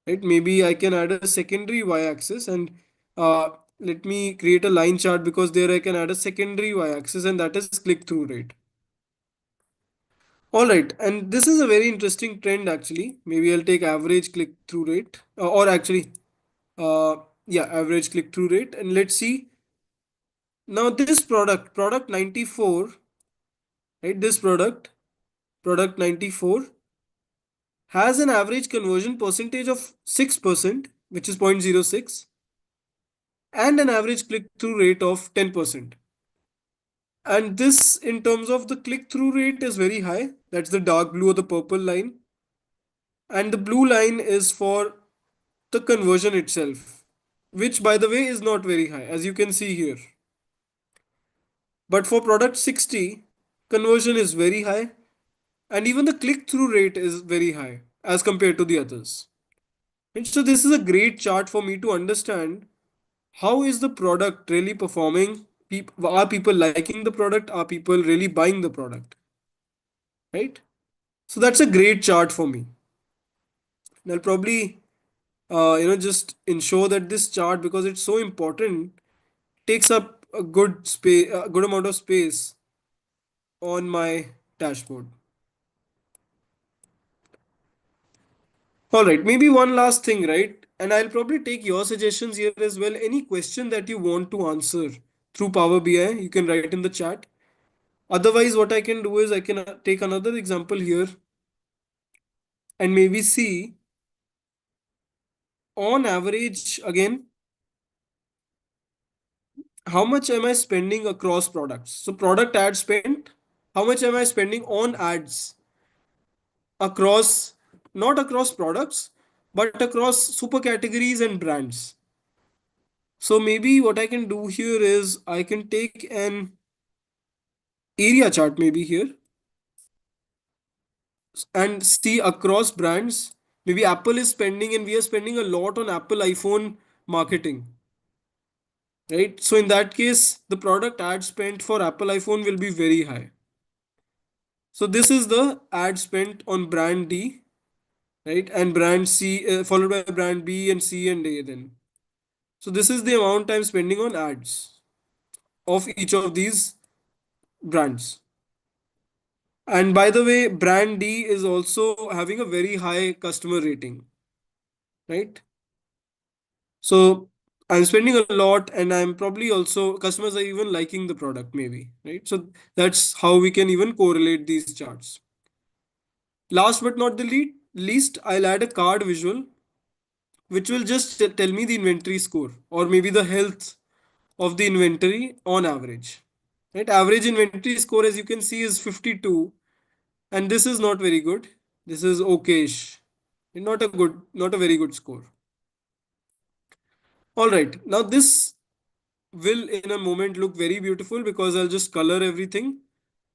Right? Maybe I can add a secondary y-axis and let me create a line chart because there I can add a secondary y-axis and that is click-through rate. All right, and this is a very interesting trend actually. Maybe I'll take average click-through rate or actually, uh, yeah, average click-through rate, and let's see. Now this product 94, right? This product 94 has an average conversion percentage of 6%, which is 0.06, and an average click-through rate of 10%. And this, in terms of the click-through rate, is very high. That's the dark blue or the purple line. And the blue line is for the conversion itself, which, by the way, is not very high, as you can see here. But for product 60, conversion is very high, and even the click-through rate is very high as compared to the others. And so this is a great chart for me to understand how is the product really performing. Are people liking the product? Are people really buying the product? Right? So that's a great chart for me. And I'll probably, just ensure that this chart, because it's so important, takes up a good space, a good amount of space on my dashboard. All right, maybe one last thing, right? And I'll probably take your suggestions here as well. Any question that you want to answer through Power BI, you can write in the chat. Otherwise, what I can do is I can take another example here and maybe see on average again how much am I spending across products. So product ad spend, how much am I spending on ads across, not across products, but across super categories and brands. So maybe what I can do here is I can take an area chart maybe here and see across brands. Maybe Apple is spending and we are spending a lot on Apple iPhone marketing, right? So in that case, the product ad spent for Apple iPhone will be very high. So this is the ad spent on brand D, right? And brand C, followed by brand B and C and A then. So this is the amount I'm spending on ads of each of these brands. And by the way, brand D is also having a very high customer rating, right? So I'm spending a lot, and I'm probably also customers are even liking the product, maybe, right? So that's how we can even correlate these charts. Last but not the least, I'll add a card visual, which will just tell me the inventory score or maybe the health of the inventory on average. Right? Average inventory score, as you can see, is 52, and this is not very good. This is okayish. Not a very good score. All right. Now this will in a moment look very beautiful because I'll just color everything.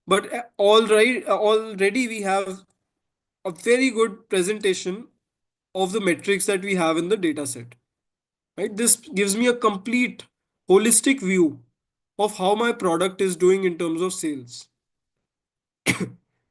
But already we have a very good presentation of the metrics that we have in the data set. Right? This gives me a complete holistic view of how my product is doing in terms of sales.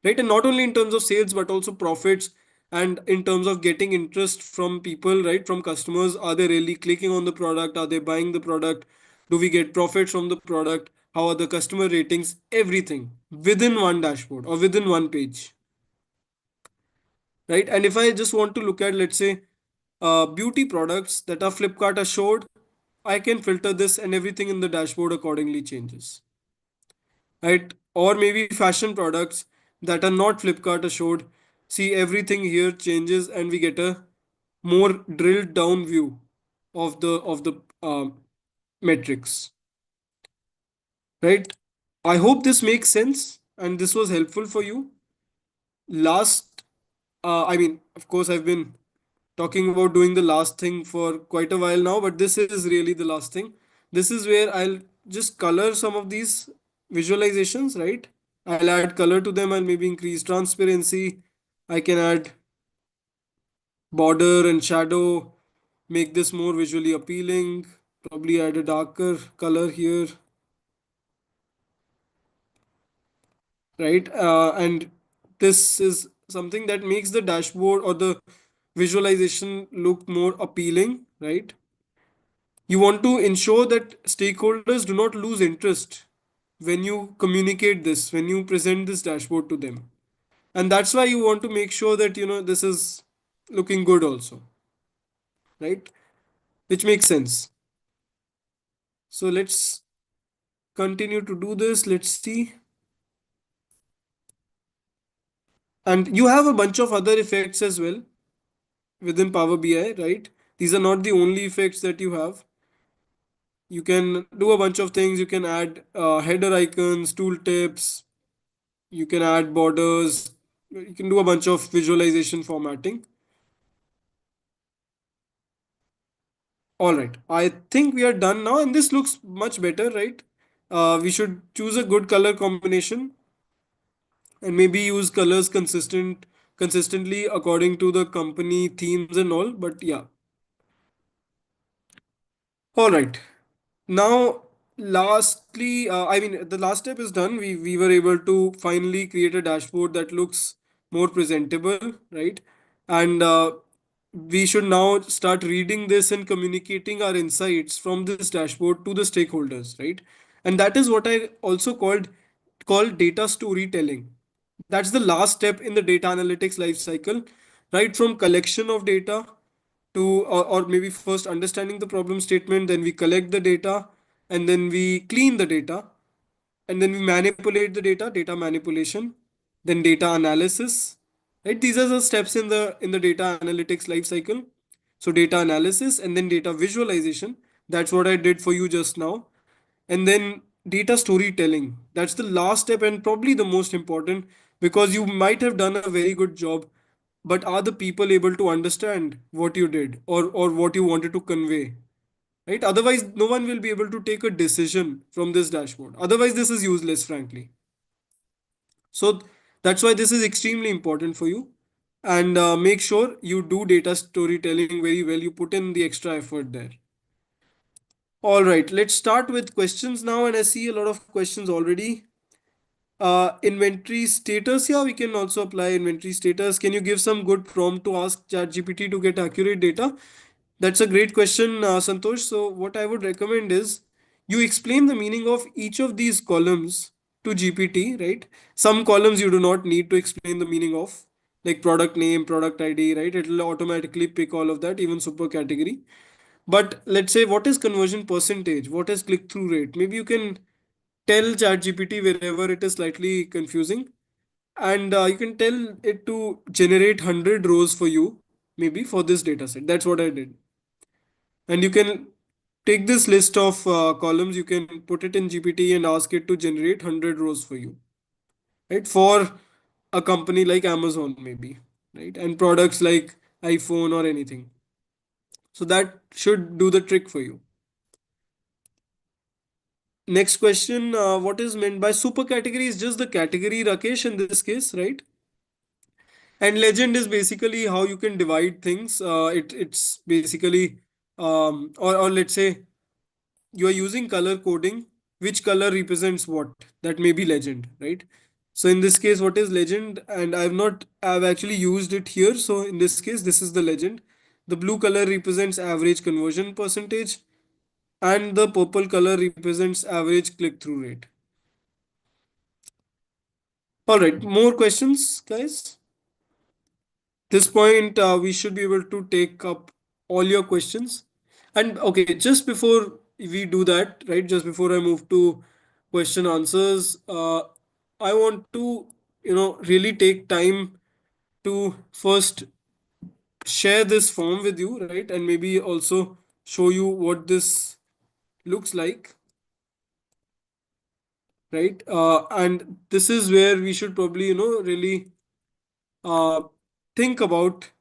Right? And not only in terms of sales, but also profits and in terms of getting interest from people, right? From customers. Are they really clicking on the product? Are they buying the product? Do we get profits from the product? How are the customer ratings? Everything within one dashboard or within one page, right? And if I just want to look at, let's say, beauty products that are Flipkart assured, I can filter this and everything in the dashboard accordingly changes, right? Or maybe fashion products that are not Flipkart assured. See, everything here changes, and we get a more drilled down view of the metrics, right? I hope this makes sense and this was helpful for you. Last, I mean, of course, I've been talking about doing the last thing for quite a while now, but this is really the last thing. This is where I'll just color some of these visualizations, right? I'll add color to them. I'll maybe increase transparency. I can add border and shadow, make this more visually appealing. Probably add a darker color here, right? And this is something that makes the dashboard or the visualization look more appealing, right? You want to ensure that stakeholders do not lose interest when you communicate this, when you present this dashboard to them. And that's why you want to make sure that this is looking good also, right? Which makes sense. So let's continue to do this. Let's see. And you have a bunch of other effects as well within Power BI, right? These are not the only effects that you have. You can do a bunch of things. You can add header icons, tooltips, you can add borders, you can do a bunch of visualization formatting. All right, I think we are done now, and this looks much better, right? We should choose a good color combination and maybe use colors consistently according to the company themes and all. But yeah, all right. Now, lastly, I mean, the last step is done. We were able to finally create a dashboard that looks more presentable, right? And we should now start reading this and communicating our insights from this dashboard to the stakeholders, right? And that is what I also called data storytelling. That's the last step in the data analytics life cycle, right? From collection of data to, or maybe first understanding the problem statement, then we collect the data, and then we clean the data, and then we manipulate the data manipulation, then data analysis, right? These are the steps in the data analytics life cycle. So data analysis and then data visualization, that's what I did for you just now. And then data storytelling, that's the last step and probably the most important, because you might have done a very good job, but are the people able to understand what you did or what you wanted to convey, right? Otherwise no one will be able to take a decision from this dashboard. Otherwise this is useless, frankly. So that's why this is extremely important for you. And make sure you do data storytelling very well. You put in the extra effort there. All right, let's start with questions now. And I see a lot of questions already. Inventory status. Yeah, we can also apply inventory status. Can you give some good prompt to ask ChatGPT to get accurate data? That's a great question, Santosh. So, what I would recommend is you explain the meaning of each of these columns to GPT, right? Some columns you do not need to explain the meaning of, like product name, product ID, right? It will automatically pick all of that, even super category. But let's say, what is conversion percentage? What is click through rate? Maybe you can tell ChatGPT wherever it is slightly confusing, and you can tell it to generate 100 rows for you, maybe for this data set. That's what I did. And you can take this list of columns, you can put it in GPT and ask it to generate 100 rows for you, right? For a company like Amazon, maybe, right? And products like iPhone or anything. So that should do the trick for you. Next question, what is meant by super category? Is just the category, Rakesh, in this case, right? And legend is basically how you can divide things. It's basically, or let's say you are using color coding, which color represents what, that may be legend, right? So in this case, what is legend? And I've actually used it here. So in this case, this is the legend. The blue color represents average conversion percentage, and the purple color represents average click through rate. All right, more questions, guys? This point, we should be able to take up all your questions. And okay, just before we do that, right, just before I move to question answers, I want to, really take time to first share this form with you, right, and maybe also show you what this looks like, right? And this is where we should probably, really uh, think about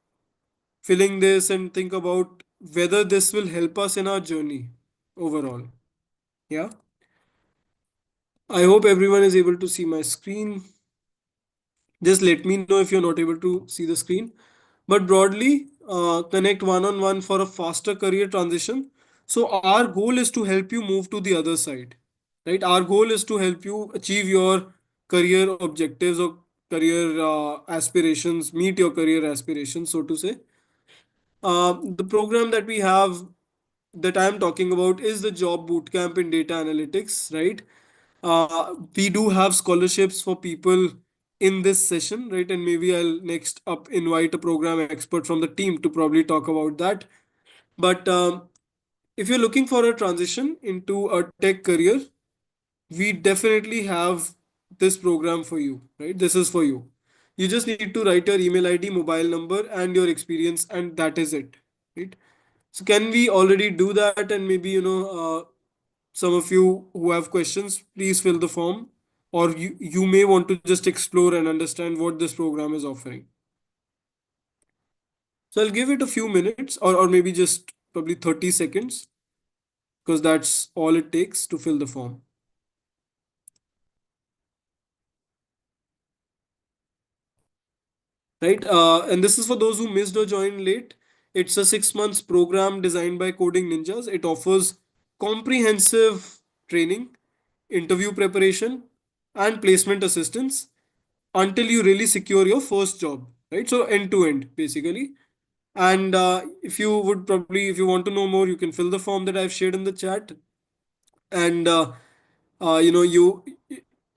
filling this and think about whether this will help us in our journey overall. Yeah. I hope everyone is able to see my screen. Just let me know if you're not able to see the screen. But broadly, connect one on one for a faster career transition. So, our goal is to help you move to the other side, right? Our goal is to help you achieve your career objectives or career aspirations, meet your career aspirations, so to say. The program that we have that I'm talking about is the job bootcamp in data analytics, right? We do have scholarships for people in this session, right? And maybe I'll next up invite a program expert from the team to probably talk about that. But if you're looking for a transition into a tech career, we definitely have this program for you, right? This is for you. You just need to write your email ID, mobile number, and your experience, and that is it, right? So can we already do that? And maybe, some of you who have questions, please fill the form, or you may want to just explore and understand what this program is offering. So I'll give it a few minutes, or maybe just probably 30 seconds, because that's all it takes to fill the form. Right? And this is for those who missed or joined late. It's a 6 months program designed by Coding Ninjas. It offers comprehensive training, interview preparation, and placement assistance until you really secure your first job. Right? So end to end, basically. And if you would probably, if you want to know more, you can fill the form that I've shared in the chat. And you know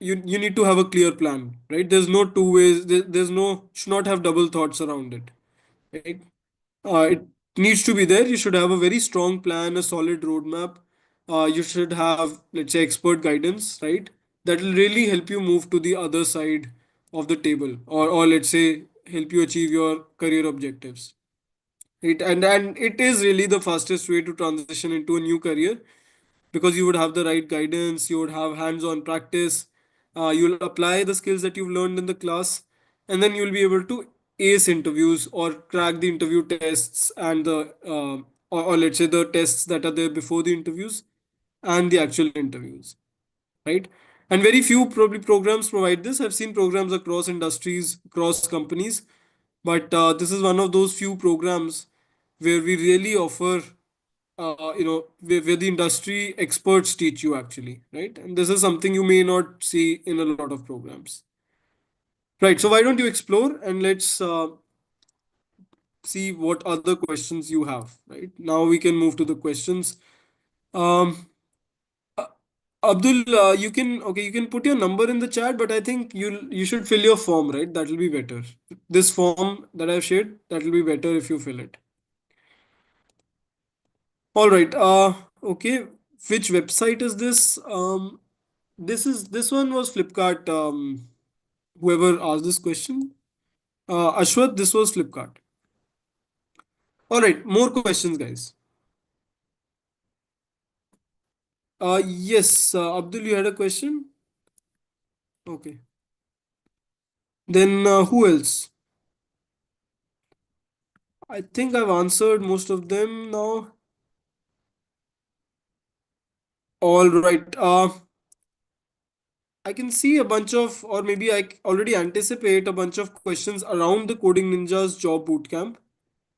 you need to have a clear plan, right? There's no two ways. There's no should not have double thoughts around it, right? It needs to be there. You should have a very strong plan, a solid roadmap. You should have, let's say, expert guidance, right? That will really help you move to the other side of the table, or let's say, help you achieve your career objectives. And it is really the fastest way to transition into a new career because you would have the right guidance, you would have hands-on practice, you'll apply the skills that you've learned in the class, and then you'll be able to ace interviews or crack the interview tests and or let's say the tests that are there before the interviews and the actual interviews, right? And very few probably programs provide this. I've seen programs across industries, across companies, but this is one of those few programs where we really offer, where the industry experts teach you actually, right? And this is something you may not see in a lot of programs, right? So why don't you explore and let's see what other questions you have. Right now, we can move to the questions. Um, uh, Abdul, you can put your number in the chat, but I think you should fill your form, right? That will be better. This form that I've shared, that will be better if you fill it. All right. Okay. Which website is this? This one was Flipkart. Whoever asked this question, Ashwath, this was Flipkart. All right. More questions, guys. Yes, Abdul, you had a question. Okay. Then who else? I think I've answered most of them now. All right. I can see a bunch of, or maybe already anticipate a bunch of questions around the Coding Ninjas job bootcamp.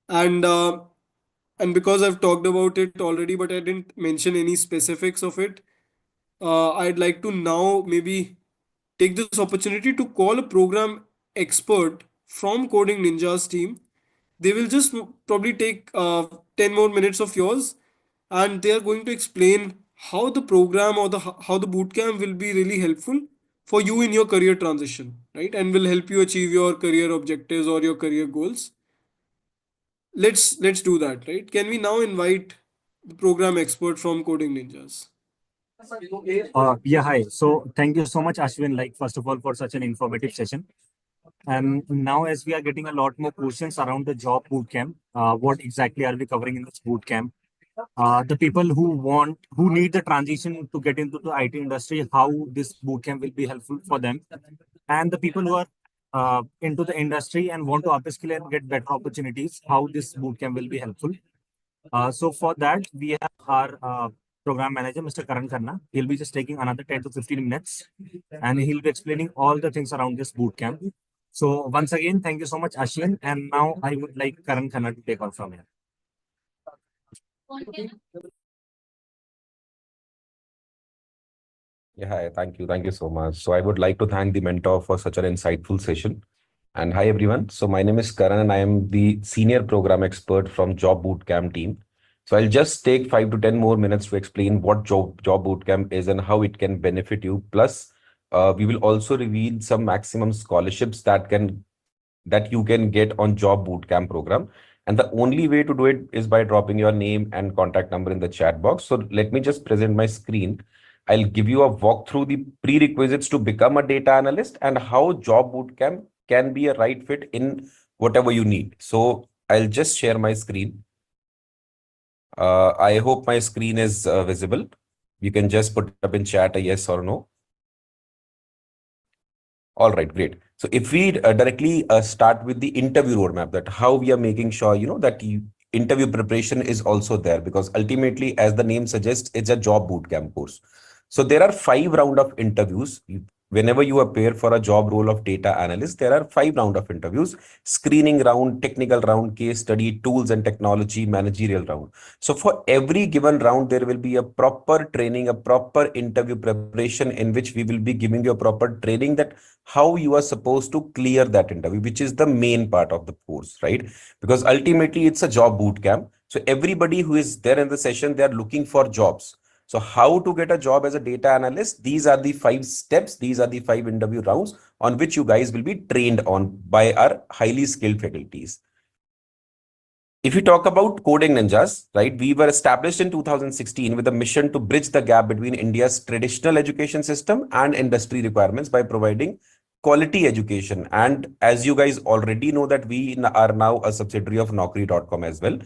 And because I've talked about it already, but I didn't mention any specifics of it, I'd like to now maybe take this opportunity to call a program expert from Coding Ninjas team. They will just probably take 10 more minutes of yours, and they are going to explain how the program or how the bootcamp will be really helpful for you in your career transition, right? And will help you achieve your career objectives or your career goals. Let's do that, right? Can we now invite the program expert from Coding Ninjas? Yeah, hi. So thank you so much, Ashwin, like first of all, for such an informative session. And now as we are getting a lot more questions around the job bootcamp, what exactly are we covering in this bootcamp? The people who need the transition to get into the IT industry, how this bootcamp will be helpful for them. And the people who are into the industry and want to upskill and get better opportunities, how this bootcamp will be helpful. So for that, we have our program manager, Mr. Karan Khanna. He'll be just taking another 10 to 15 minutes and he'll be explaining all the things around this boot camp. So once again, thank you so much, Ashwin. And now I would like Karan Khanna to take on from here. Yeah, hi, thank you. Thank you so much. So I would like to thank the mentor for such an insightful session. And hi, everyone. So my name is Karan and I am the senior program expert from Job Bootcamp team. So I'll just take 5 to 10 more minutes to explain what Job Bootcamp is and how it can benefit you. Plus, we will also reveal some maximum scholarships that you can get on Job Bootcamp program. And the only way to do it is by dropping your name and contact number in the chat box. So let me just present my screen. I'll give you a walk through the prerequisites to become a data analyst and how Job Bootcamp can be a right fit in whatever you need. So I'll just share my screen. I hope my screen is visible. You can just put up in chat a yes or no. All right, great. So if we directly start with the interview roadmap, that how we are making sure, that interview preparation is also there, because ultimately, as the name suggests, it's a job bootcamp course. So there are 5 rounds of interviews. Whenever you appear for a job role of data analyst, there are 5 rounds of interviews: screening round, technical round, case study, tools and technology, managerial round. So for every given round, there will be a proper training, a proper interview preparation, in which we will be giving you a proper training that how you are supposed to clear that interview, which is the main part of the course, right? Because ultimately it's a job boot camp. So everybody who is there in the session, they are looking for jobs. So how to get a job as a data analyst? These are the 5 steps. These are the 5 interview rounds on which you guys will be trained on by our highly skilled faculties. If you talk about Coding Ninjas, right, we were established in 2016 with a mission to bridge the gap between India's traditional education system and industry requirements by providing quality education. And as you guys already know, that we are now a subsidiary of Naukri.com as well.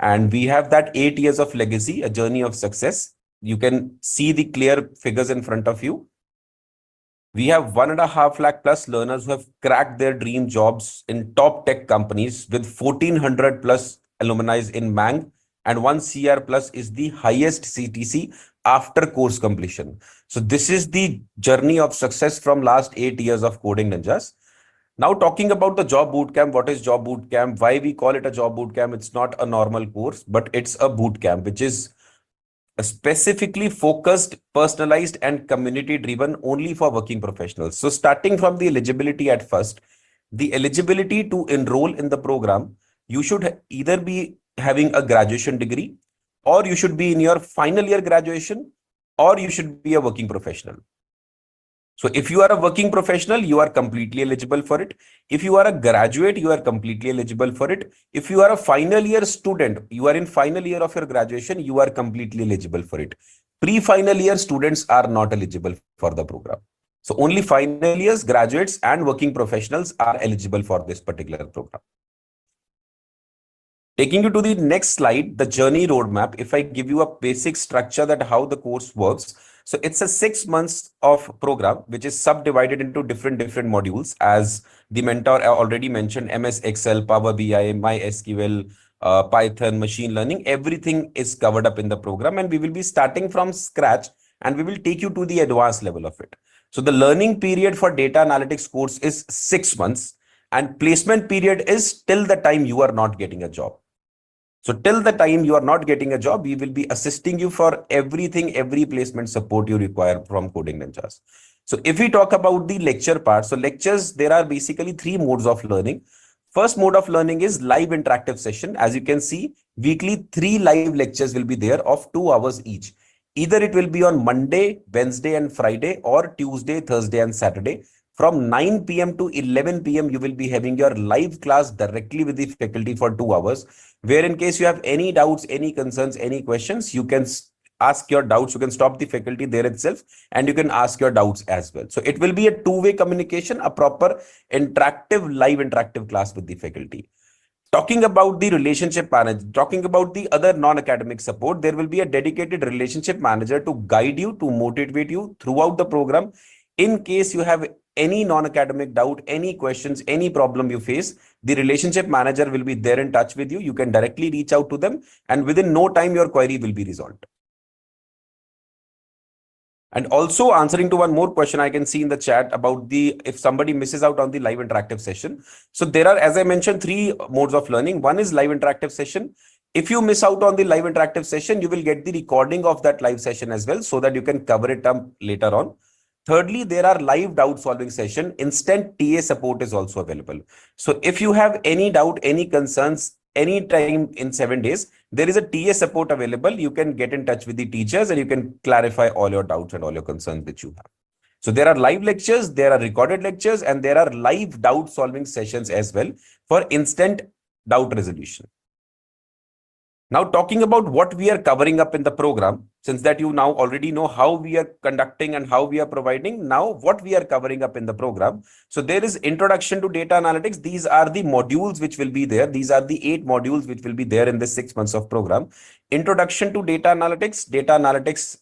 And we have that 8 years of legacy, a journey of success. You can see the clear figures in front of you. We have 1.5 lakh plus learners who have cracked their dream jobs in top tech companies, with 1400 plus alumni in Mang, and 1 CR plus is the highest CTC after course completion. So this is the journey of success from last 8 years of Coding Ninjas. Now talking about the job bootcamp, what is job bootcamp? Why we call it a job bootcamp? It's not a normal course, but it's a bootcamp, which is specifically focused, personalized, and community driven only for working professionals. So starting from the eligibility at first, the eligibility to enroll in the program, you should either be having a graduation degree, or you should be in your final year graduation, or you should be a working professional. So if you are a working professional, you are completely eligible for it. If you are a graduate, you are completely eligible for it. If you are a final year student, you are in final year of your graduation, you are completely eligible for it. Pre-final year students are not eligible for the program. So only final years, graduates, and working professionals are eligible for this particular program. Taking you to the next slide, the journey roadmap. If I give you a basic structure that how the course works, so it's a 6 months of program, which is subdivided into different modules. As the mentor already mentioned, MS Excel, Power BI, MySQL, Python, machine learning, everything is covered up in the program, and we will be starting from scratch, and we will take you to the advanced level of it. So the learning period for data analytics course is 6 months, and placement period is till the time you are not getting a job. So till the time you are not getting a job, we will be assisting you for everything, every placement support you require from Coding Ninjas. So if we talk about the lecture part, so lectures, there are basically 3 modes of learning. First mode of learning is live interactive session. As you can see, weekly 3 live lectures will be there of 2 hours each. Either it will be on Monday, Wednesday and Friday, or Tuesday, Thursday and Saturday. From 9 p.m. to 11 p.m., you will be having your live class directly with the faculty for 2 hours, where in case you have any doubts, any concerns, any questions, you can ask your doubts. You can stop the faculty there itself, and you can ask your doubts as well. So it will be a two-way communication, a proper interactive, live interactive class with the faculty. Talking about the relationship manager, talking about the other non-academic support, there will be a dedicated relationship manager to guide you, to motivate you throughout the program. In case you have any non-academic doubt, any questions, any problem you face, the relationship manager will be there in touch with you. You can directly reach out to them, and within no time, your query will be resolved. And also answering to one more question I can see in the chat about the if somebody misses out on the live interactive session. So there are, as I mentioned, 3 modes of learning. One is live interactive session. If you miss out on the live interactive session, you will get the recording of that live session as well, so that you can cover it up later on. Thirdly, there are live doubt solving session. Instant TA support is also available. So if you have any doubt, any concerns, any time in 7 days, there is a TA support available. You can get in touch with the teachers and you can clarify all your doubts and all your concerns that you have. So there are live lectures, there are recorded lectures, and there are live doubt solving sessions as well for instant doubt resolution. Now, talking about what we are covering up in the program, since that you now already know how we are conducting and how we are providing, now what we are covering up in the program. So there is introduction to data analytics. These are the modules which will be there. These are the 8 modules which will be there in the 6 months of program. Introduction to data analytics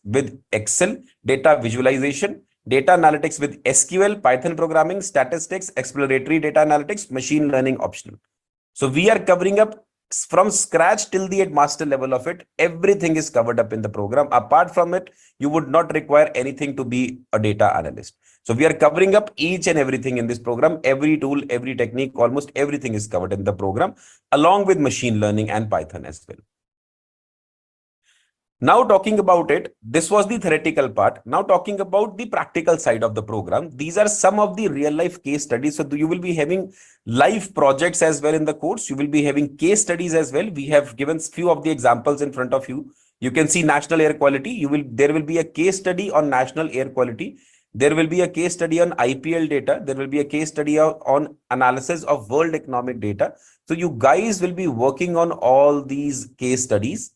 with Excel, data visualization, data analytics with SQL, Python programming, statistics, exploratory data analytics, machine learning optional. So we are covering up from scratch till the master level of it. Everything is covered up in the program. Apart from it, you would not require anything to be a data analyst. So we are covering up each and everything in this program. Every tool, every technique, almost everything is covered in the program, along with machine learning and Python as well. Now talking about it, this was the theoretical part. Now talking about the practical side of the program. These are some of the real life case studies. So you will be having live projects as well in the course. You will be having case studies as well. We have given few of the examples in front of you. You can see national air quality. There will be a case study on national air quality. There will be a case study on IPL data. There will be a case study on analysis of world economic data. So you guys will be working on all these case studies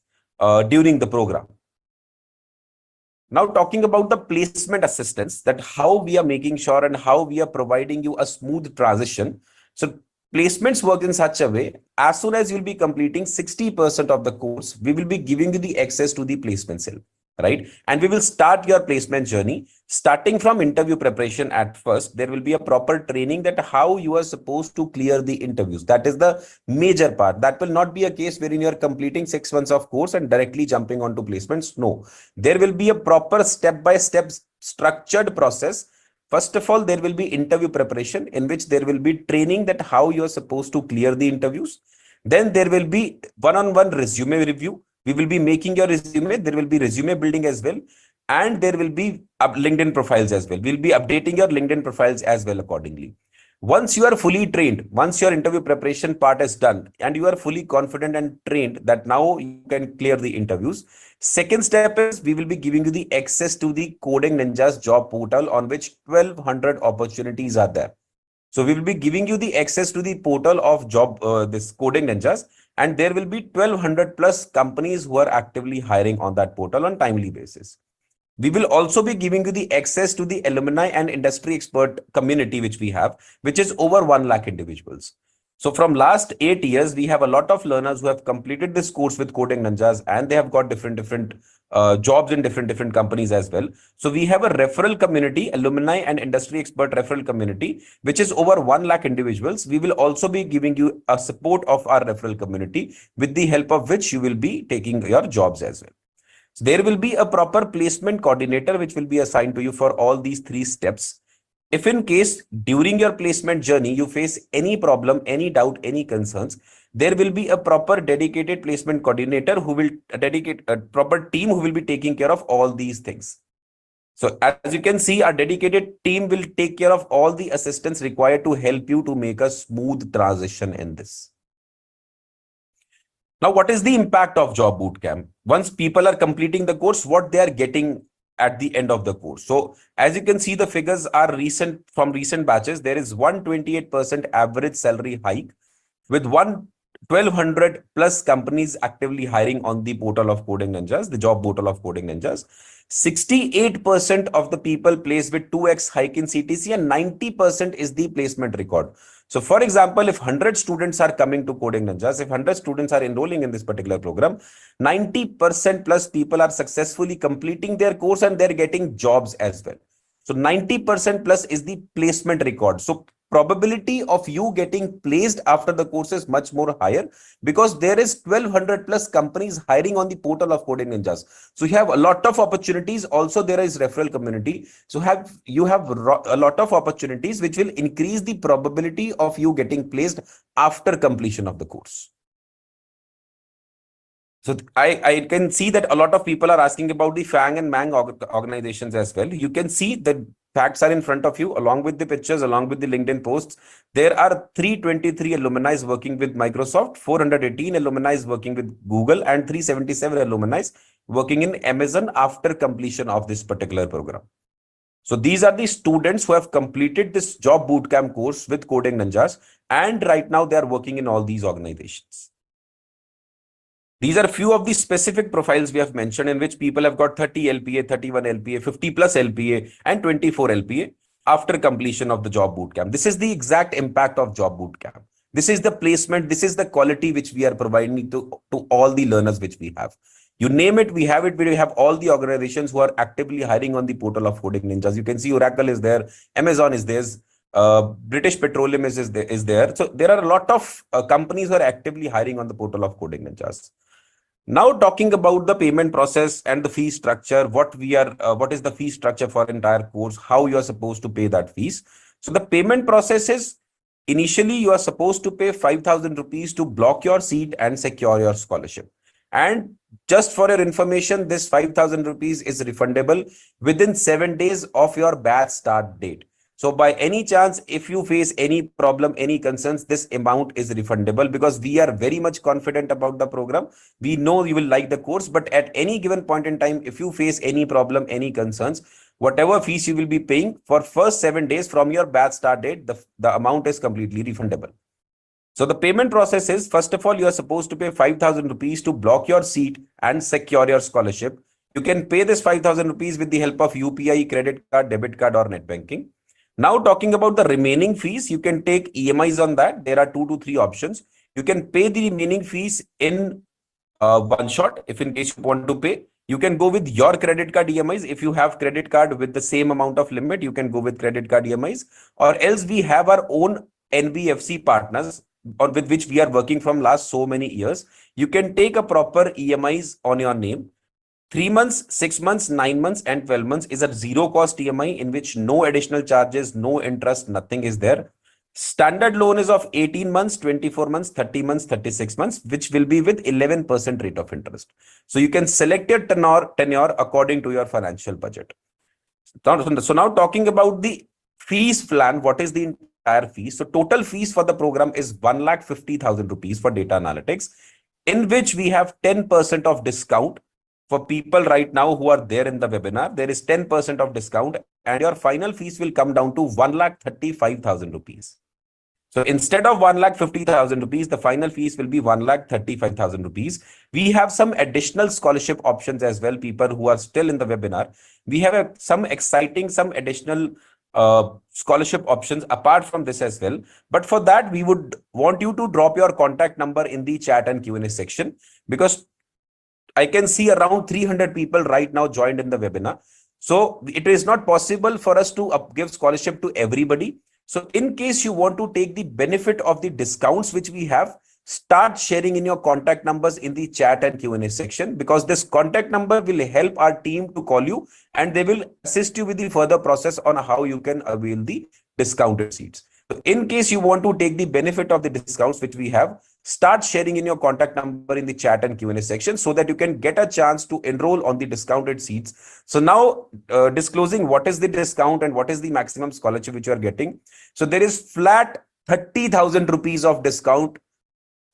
during the program. Now talking about the placement assistance, that how we are making sure and how we are providing you a smooth transition. So placements work in such a way, as soon as you'll be completing 60% of the course, we will be giving you the access to the placement cell, right? And we will start your placement journey, starting from interview preparation. At first, there will be a proper training that how you are supposed to clear the interviews. That is the major part. That will not be a case wherein you are completing 6 months of course and directly jumping onto placements. No, there will be a proper step-by-step structured process. First of all, there will be interview preparation, in which there will be training that how you are supposed to clear the interviews. Then there will be one-on-one resume review. We will be making your resume. There will be resume building as well. And there will be LinkedIn profiles as well. We'll be updating your LinkedIn profiles as well accordingly. Once you are fully trained, once your interview preparation part is done and you are fully confident and trained that now you can clear the interviews, second step is we will be giving you the access to the Coding Ninjas job portal on which 1200 opportunities are there. So we will be giving you the access to the portal of this Coding Ninjas, and there will be 1200 plus companies who are actively hiring on that portal on timely basis. We will also be giving you the access to the alumni and industry expert community which we have, which is over 1 lakh individuals. So from last 8 years, we have a lot of learners who have completed this course with Coding Ninjas, and they have got different jobs in different companies as well. So we have a referral community, alumni and industry expert referral community, which is over 1 lakh individuals. We will also be giving you a support of our referral community, with the help of which you will be taking your jobs as well. So there will be a proper placement coordinator which will be assigned to you for all these 3 steps. If in case during your placement journey you face any problem, any doubt, any concerns, there will be a proper dedicated placement coordinator who will dedicate a proper team who will be taking care of all these things. So as you can see, our dedicated team will take care of all the assistance required to help you to make a smooth transition in this. Now, what is the impact of job bootcamp? Once people are completing the course, what they are getting at the end of the course. So as you can see, the figures are recent from recent batches. There is 128% average salary hike with 1200 plus companies actively hiring on the portal of Coding Ninjas, the job portal of Coding Ninjas. 68% of the people placed with 2x hike in CTC, and 90% is the placement record. So for example, if 100 students are coming to Coding Ninjas, if 100 students are enrolling in this particular program, 90% plus people are successfully completing their course and they're getting jobs as well. So 90% plus is the placement record. So probability of you getting placed after the course is much more higher, because there is 1200 plus companies hiring on the portal of Coding Ninjas. So you have a lot of opportunities. Also, there is referral community. So you have a lot of opportunities which will increase the probability of you getting placed after completion of the course. So I can see that a lot of people are asking about the FANG and MANG organizations as well. You can see the facts are in front of you, along with the pictures, along with the LinkedIn posts. There are 323 alumni working with Microsoft, 418 alumni working with Google, and 377 alumni working in Amazon after completion of this particular program. So these are the students who have completed this job bootcamp course with Coding Ninjas, and right now they are working in all these organizations. These are few of the specific profiles we have mentioned in which people have got 30 LPA, 31 LPA, 50 plus LPA, and 24 LPA after completion of the job bootcamp. This is the exact impact of job bootcamp. This is the placement. This is the quality which we are providing to all the learners which we have. You name it, we have it. We have all the organizations who are actively hiring on the portal of Coding Ninjas. You can see Oracle is there, Amazon is there, British Petroleum is there. So there are a lot of companies who are actively hiring on the portal of Coding Ninjas. Now talking about the payment process and the fee structure, what is the fee structure for entire course, how you are supposed to pay that fees. So the payment process is, initially you are supposed to pay 5,000 rupees to block your seat and secure your scholarship. And just for your information, this 5,000 rupees is refundable within 7 days of your batch start date. So by any chance, if you face any problem, any concerns, this amount is refundable, because we are very much confident about the program. We know you will like the course, but at any given point in time, if you face any problem, any concerns, whatever fees you will be paying for first 7 days from your batch start date, the amount is completely refundable. So the payment process is, first of all, you are supposed to pay 5,000 rupees to block your seat and secure your scholarship. You can pay this 5,000 rupees with the help of UPI, credit card, debit card, or net banking. Now talking about the remaining fees, you can take EMIs on that. There are 2 to 3 options. You can pay the remaining fees in one shot if in case you want to pay. You can go with your credit card EMIs. If you have credit card with the same amount of limit, you can go with credit card EMIs. Or else we have our own NBFC partners, or with which we are working from last so many years. You can take a proper EMIs on your name. 3 months, 6 months, 9 months, and 12 months is a zero cost EMI in which no additional charges, no interest, nothing is there. Standard loan is of 18 months, 24 months, 30 months, 36 months, which will be with 11% rate of interest. So you can select your tenure according to your financial budget. So now talking about the fees plan, what is the entire fees. So total fees for the program is 1,50,000 rupees for data analytics, in which we have 10% of discount for people right now who are there in the webinar. There is 10% of discount, and your final fees will come down to 1,35,000 rupees. So instead of 1,50,000 rupees, the final fees will be 1,35,000 rupees. We have some additional scholarship options as well. People who are still in the webinar, we have some exciting, some additional scholarship options apart from this as well. But for that, we would want you to drop your contact number in the chat and Q&A section, because I can see around 300 people right now joined in the webinar. So it is not possible for us to give scholarship to everybody. So in case you want to take the benefit of the discounts which we have, start sharing in your contact numbers in the chat and Q&A section, because this contact number will help our team to call you, and they will assist you with the further process on how you can avail the discounted seats. So in case you want to take the benefit of the discounts which we have, start sharing in your contact number in the chat and Q&A section, so that you can get a chance to enroll on the discounted seats. So now disclosing what is the discount and what is the maximum scholarship which you are getting. So there is flat 30,000 rupees of discount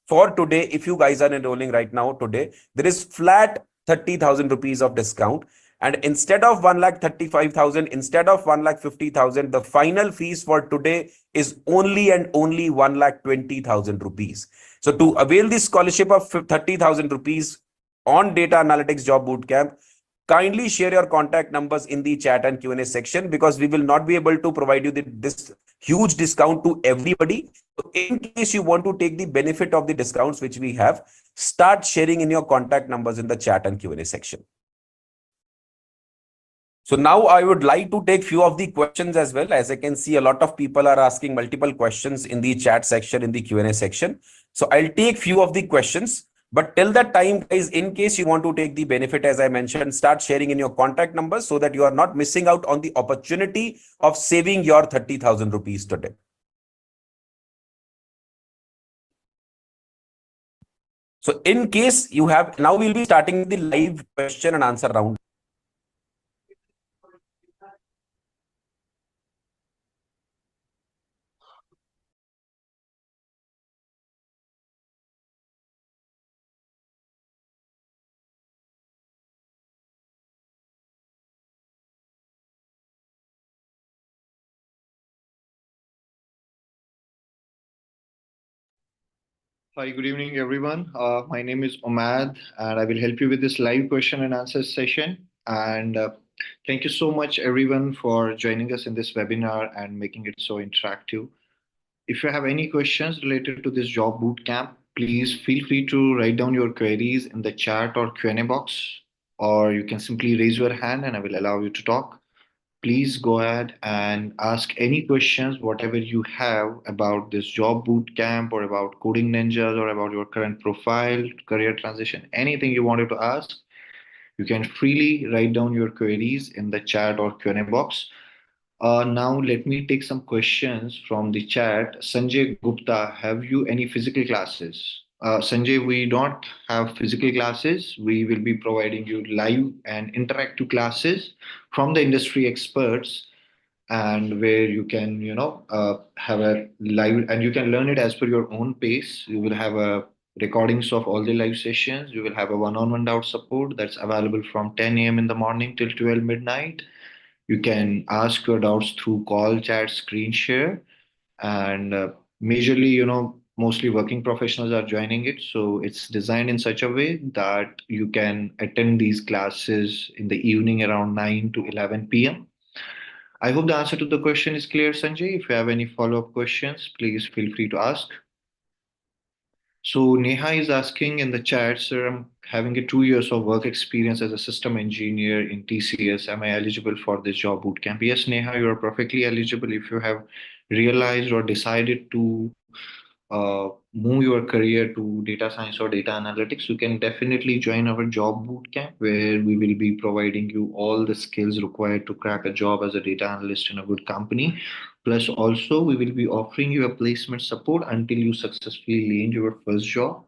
for today. If you guys are enrolling right now today, there is flat 30,000 rupees of discount. And instead of 1,35,000, instead of 1,50,000, the final fees for today is only and only 1,20,000 rupees. So to avail this scholarship of 30,000 rupees on data analytics job bootcamp, kindly share your contact numbers in the chat and Q&A section, because we will not be able to provide you this huge discount to everybody. So in case you want to take the benefit of the discounts which we have, start sharing in your contact numbers in the chat and Q&A section. So now I would like to take few of the questions as well. As I can see, a lot of people are asking multiple questions in the chat section, in the Q&A section. So I'll take few of the questions. But till that time, guys, in case you want to take the benefit, as I mentioned, start sharing in your contact numbers, so that you are not missing out on the opportunity of saving your 30,000 rupees today. So in case you have, now we'll be starting the live question and answer round. Hi, good evening, everyone. My name is Omad, and I will help you with this live question and answer session. And thank you so much, everyone, for joining us in this webinar and making it so interactive. If you have any questions related to this job bootcamp, please feel free to write down your queries in the chat or Q&A box, or you can simply raise your hand and I will allow you to talk. Please go ahead and ask any questions, whatever you have about this job bootcamp or about coding ninjas or about your current profile, career transition, anything you wanted to ask. You can freely write down your queries in the chat or Q&A box. Now let me take some questions from the chat. Sanjay Gupta, have you any physical classes? Sanjay, we don't have physical classes. We will be providing you live and interactive classes from the industry experts, and where you can, have a live and you can learn it as per your own pace. You will have a recordings of all the live sessions. You will have a one-on-one doubt support that's available from 10 a.m. in the morning till 12 midnight. You can ask your doubts through call, chat, screen share, and majorly, mostly working professionals are joining it. So it's designed in such a way that you can attend these classes in the evening around 9 to 11 p.m. I hope the answer to the question is clear, Sanjay. If you have any follow-up questions, please feel free to ask. So Neha is asking in the chat, sir, I'm having a 2 years of work experience as a system engineer in TCS. Am I eligible for this job bootcamp? Yes, Neha, you are perfectly eligible if you have realized or decided to move your career to data science or data analytics. You can definitely join our job bootcamp, where we will be providing you all the skills required to crack a job as a data analyst in a good company. Plus, also, we will be offering you a placement support until you successfully land your first job.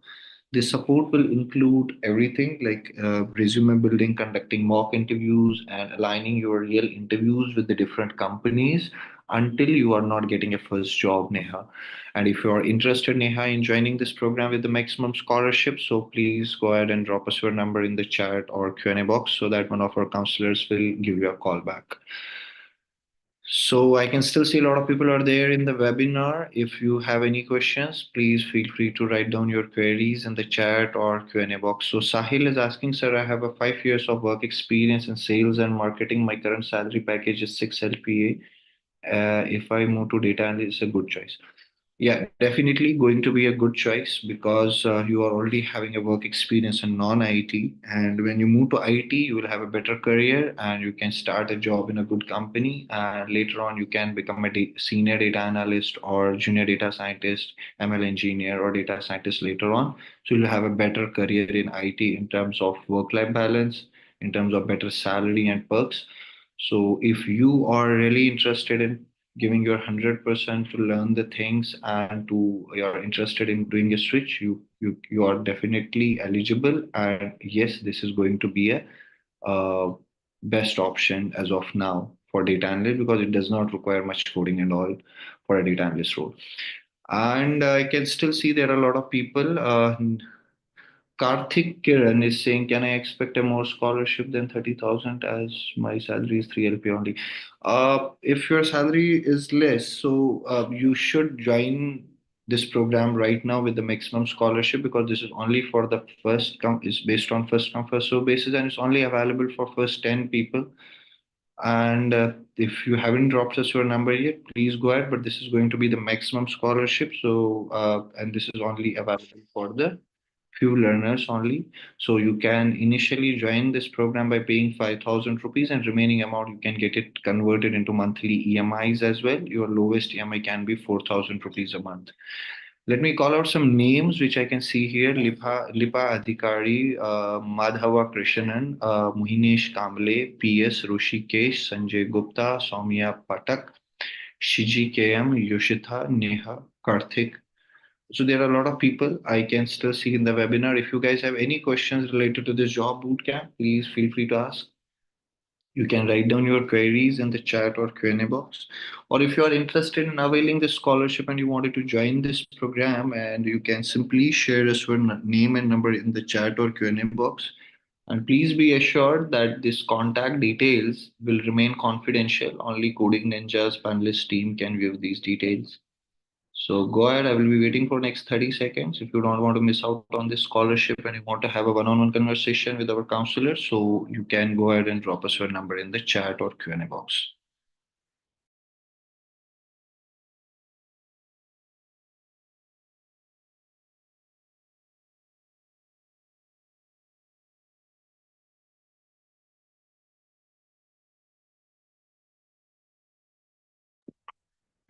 This support will include everything like resume building, conducting mock interviews, and aligning your real interviews with the different companies until you are not getting a first job, Neha. And if you are interested, Neha, in joining this program with the maximum scholarship, so please go ahead and drop us your number in the chat or Q&A box so that one of our counselors will give you a call back. So I can still see a lot of people are there in the webinar. If you have any questions, please feel free to write down your queries in the chat or Q&A box. So Sahil is asking, sir, I have a 5 years of work experience in sales and marketing. My current salary package is 6 LPA. If I move to data analyst, it's a good choice. Yeah, definitely going to be a good choice because you are already having a work experience in non-IT. And when you move to IT, you will have a better career and you can start a job in a good company. And later on, you can become a senior data analyst or junior data scientist, ML engineer, or data scientist later on. So you'll have a better career in IT in terms of work-life balance, in terms of better salary and perks. So if you are really interested in giving your 100% to learn the things and to you're interested in doing a switch, you are definitely eligible. And yes, this is going to be a best option as of now for data analyst because it does not require much coding and all for a data analyst role. And I can still see there are a lot of people. Karthik Kiran is saying, can I expect a more scholarship than 30,000 as my salary is 3 LP only? If your salary is less, so you should join this program right now with the maximum scholarship because this is only for the first come, is based on first come, first serve basis, and it's only available for first 10 people. And if you haven't dropped us your number yet, please go ahead. But this is going to be the maximum scholarship. So, and this is only available for the few learners only. So you can initially join this program by paying 5,000 rupees and remaining amount you can get it converted into monthly EMIs as well. Your lowest EMI can be 4,000 rupees a month. Let me call out some names which I can see here. Lipa Adhikari, Madhava Krishnan, Muhinesh Kamble, PS Rushikesh, Sanjay Gupta, Soumya Patak, Shiji KM, Yoshitha, Neha, Karthik. So there are a lot of people I can still see in the webinar. If you guys have any questions related to this job bootcamp, please feel free to ask. You can write down your queries in the chat or Q&A box. Or if you are interested in availing this scholarship and you wanted to join this program, and you can simply share us your name and number in the chat or Q&A box. And please be assured that this contact details will remain confidential. Only Coding Ninjas panelist team can view these details. So go ahead. I will be waiting for next 30 seconds. If you don't want to miss out on this scholarship and you want to have a one-on-one conversation with our counselor, so you can go ahead and drop us your number in the chat or Q&A box.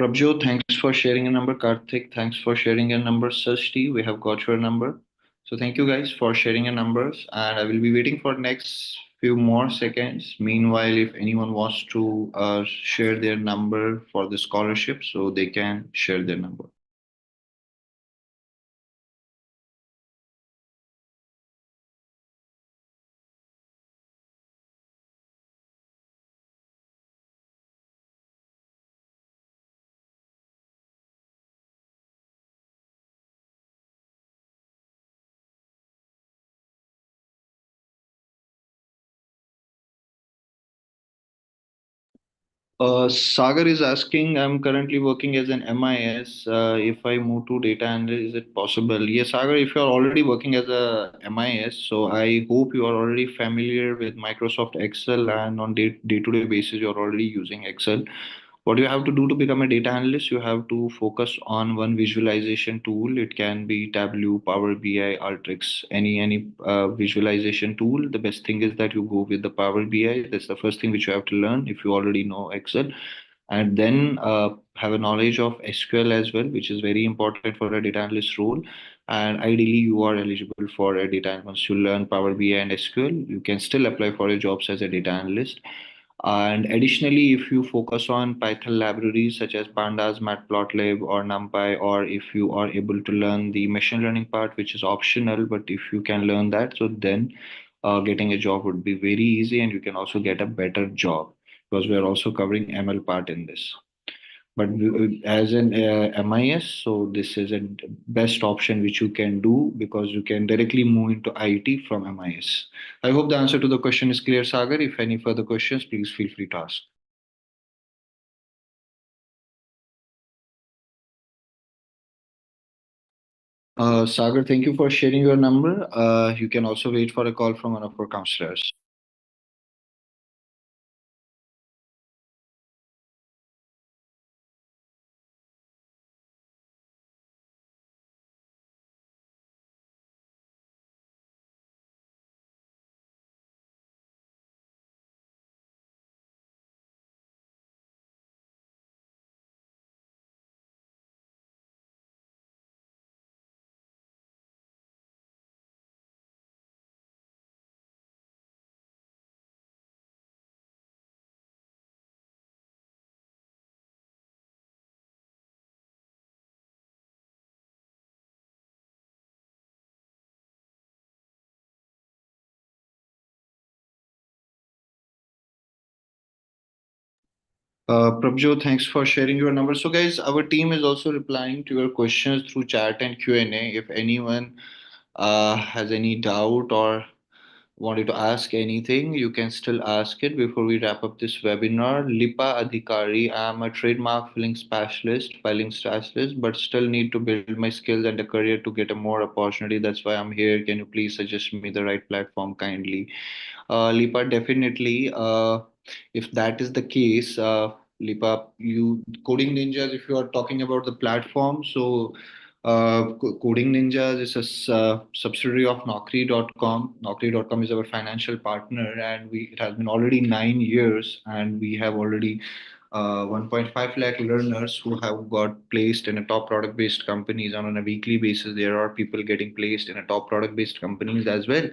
Prabjot, thanks for sharing a number. Karthik, thanks for sharing a number. Sashti, we have got your number. So thank you guys for sharing your numbers, and I will be waiting for next few more seconds. Meanwhile, if anyone wants to share their number for the scholarship, so they can share their number. Sagar is asking, I'm currently working as an MIS. If I move to data analyst, is it possible? Yes, Sagar, if you're already working as a MIS, so I hope you are already familiar with Microsoft Excel and on day-to-day basis, you're already using Excel. What you have to do to become a data analyst, you have to focus on one visualization tool. It can be Tableau, Power BI, Alteryx, any visualization tool. The best thing is that you go with the Power BI. That's the first thing which you have to learn if you already know Excel. And then have a knowledge of SQL as well, which is very important for a data analyst role. And ideally, you are eligible for a data analyst. Once you learn Power BI and SQL, you can still apply for your jobs as a data analyst. And additionally, if you focus on Python libraries such as Pandas, Matplotlib, or NumPy, or if you are able to learn the machine learning part, which is optional, but if you can learn that, so then getting a job would be very easy, and you can also get a better job because we are also covering ML part in this. But as an MIS, so this is a best option which you can do because you can directly move into IT from MIS. I hope the answer to the question is clear, Sagar. If any further questions, please feel free to ask. Sagar, thank you for sharing your number. You can also wait for a call from one of our counselors. Prabjot, thanks for sharing your number. So, guys, our team is also replying to your questions through chat and Q&A. If anyone has any doubt or wanted to ask anything, you can still ask it before we wrap up this webinar. Lipa Adhikari, I'm a trademark filing specialist, but still need to build my skills and a career to get a more opportunity. That's why I'm here. Can you please suggest me the right platform kindly? Lipa, definitely. If that is the case, Lipa, you Coding Ninjas, if you are talking about the platform, so Coding Ninjas is a subsidiary of Naukri.com. Naukri.com is our financial partner, and it has been already 9 years, and we have already 1.5 lakh learners who have got placed in a top product based companies. On a weekly basis, there are people getting placed in a top product based companies as well.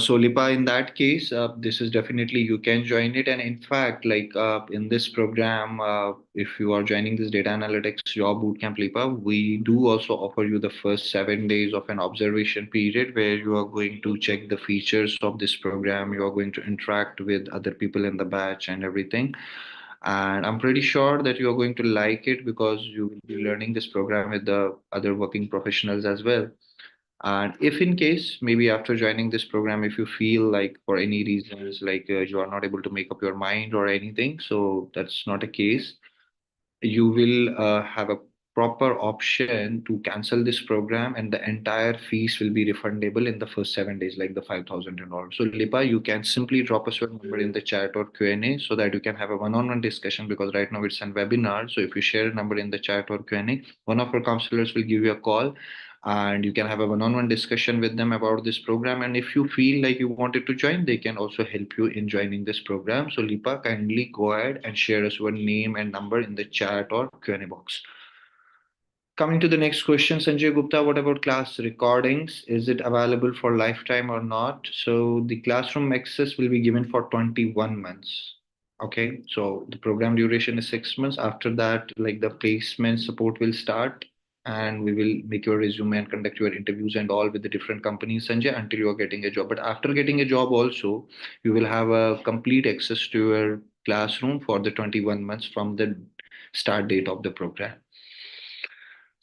So Lipa, in that case, this is definitely you can join it. And in fact, like in this program, if you are joining this data analytics job bootcamp, Lipa, we do also offer you the first 7 days of an observation period where you are going to check the features of this program. You are going to interact with other people in the batch and everything. And I'm pretty sure that you are going to like it because you will be learning this program with the other working professionals as well. And if in case, maybe after joining this program, if you feel like for any reasons, like you are not able to make up your mind or anything, so that's not a case. You will have a proper option to cancel this program, and the entire fees will be refundable in the first 7 days, like the 5,000 and all. So Lipa, you can simply drop us your number in the chat or Q&A so that you can have a one-on-one discussion because right now it's a webinar. So if you share a number in the chat or Q&A, one of our counselors will give you a call and you can have a one-on-one discussion with them about this program. And if you feel like you wanted to join, they can also help you in joining this program. So Lipa, kindly go ahead and share us your name and number in the chat or Q&A box. Coming to the next question, Sanjay Gupta, what about class recordings? Is it available for lifetime or not? So the classroom access will be given for 21 months. Okay, so the program duration is 6 months. After that, like the placement support will start and we will make your resume and conduct your interviews and all with the different companies, Sanjay, until you are getting a job. But after getting a job also, you will have a complete access to your classroom for the 21 months from the start date of the program.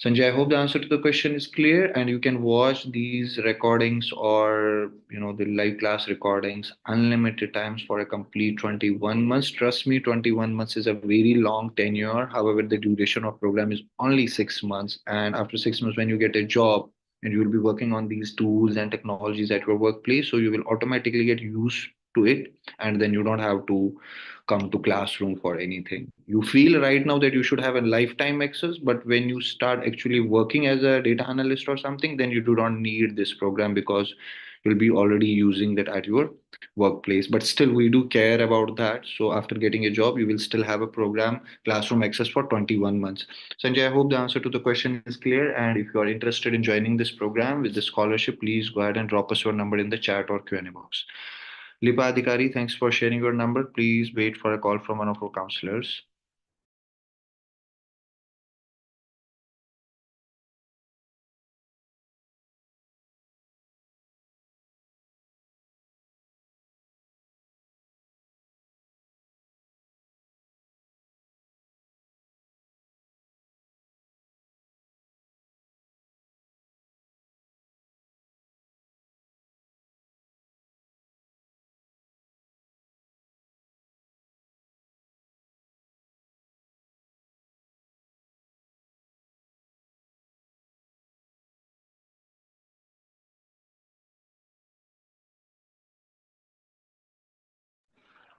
Sanjay, I hope the answer to the question is clear and you can watch these recordings or the live class recordings unlimited times for a complete 21 months. Trust me, 21 months is a very long tenure. However, the duration of program is only 6 months. And after 6 months, when you get a job and you will be working on these tools and technologies at your workplace, so you will automatically get used to it and then you don't have to come to classroom for anything. You feel right now that you should have a lifetime access, but when you start actually working as a data analyst or something, then you do not need this program because you'll be already using that at your workplace. But still, we do care about that. So after getting a job, you will still have a program classroom access for 21 months. Sanjay, I hope the answer to the question is clear. And if you are interested in joining this program with the scholarship, please go ahead and drop us your number in the chat or Q&A box. Lipa Adhikari, thanks for sharing your number. Please wait for a call from one of our counselors.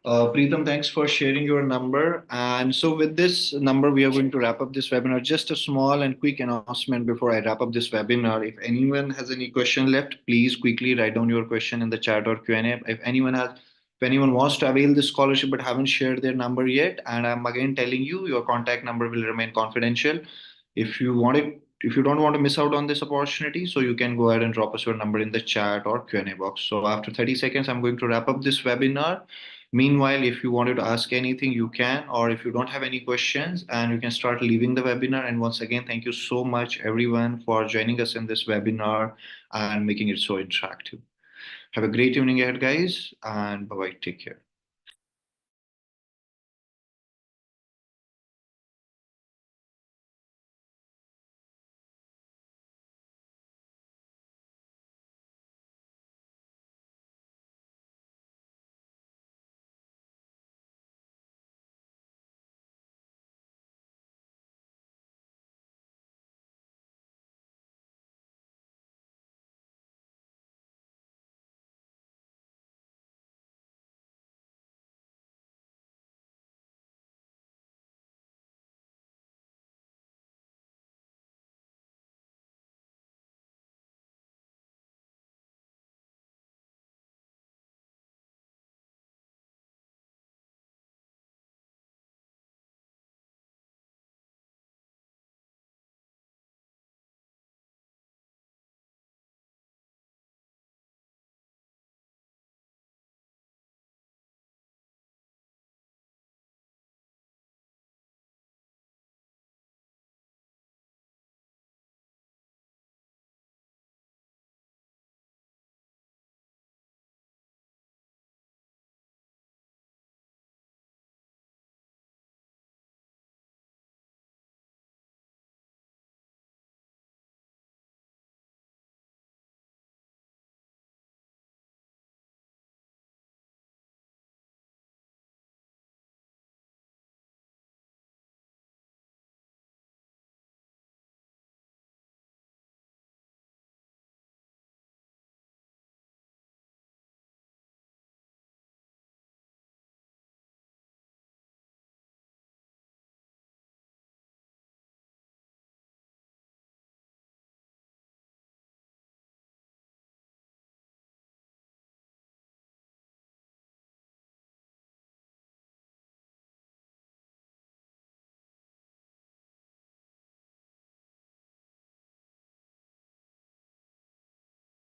Preetham, thanks for sharing your number. And so, with this number, we are going to wrap up this webinar. Just a small and quick announcement before I wrap up this webinar. If anyone has any question left, please quickly write down your question in the chat or Q&A. If anyone wants to avail this scholarship but haven't shared their number yet, and I'm again telling you, your contact number will remain confidential. If you don't want to miss out on this opportunity, so you can go ahead and drop us your number in the chat or Q&A box. So after 30 seconds, I'm going to wrap up this webinar. Meanwhile, if you wanted to ask anything, you can, or if you don't have any questions, and you can start leaving the webinar. And once again, thank you so much, everyone, for joining us in this webinar and making it so interactive. Have a great evening ahead, guys, and bye bye. Take care.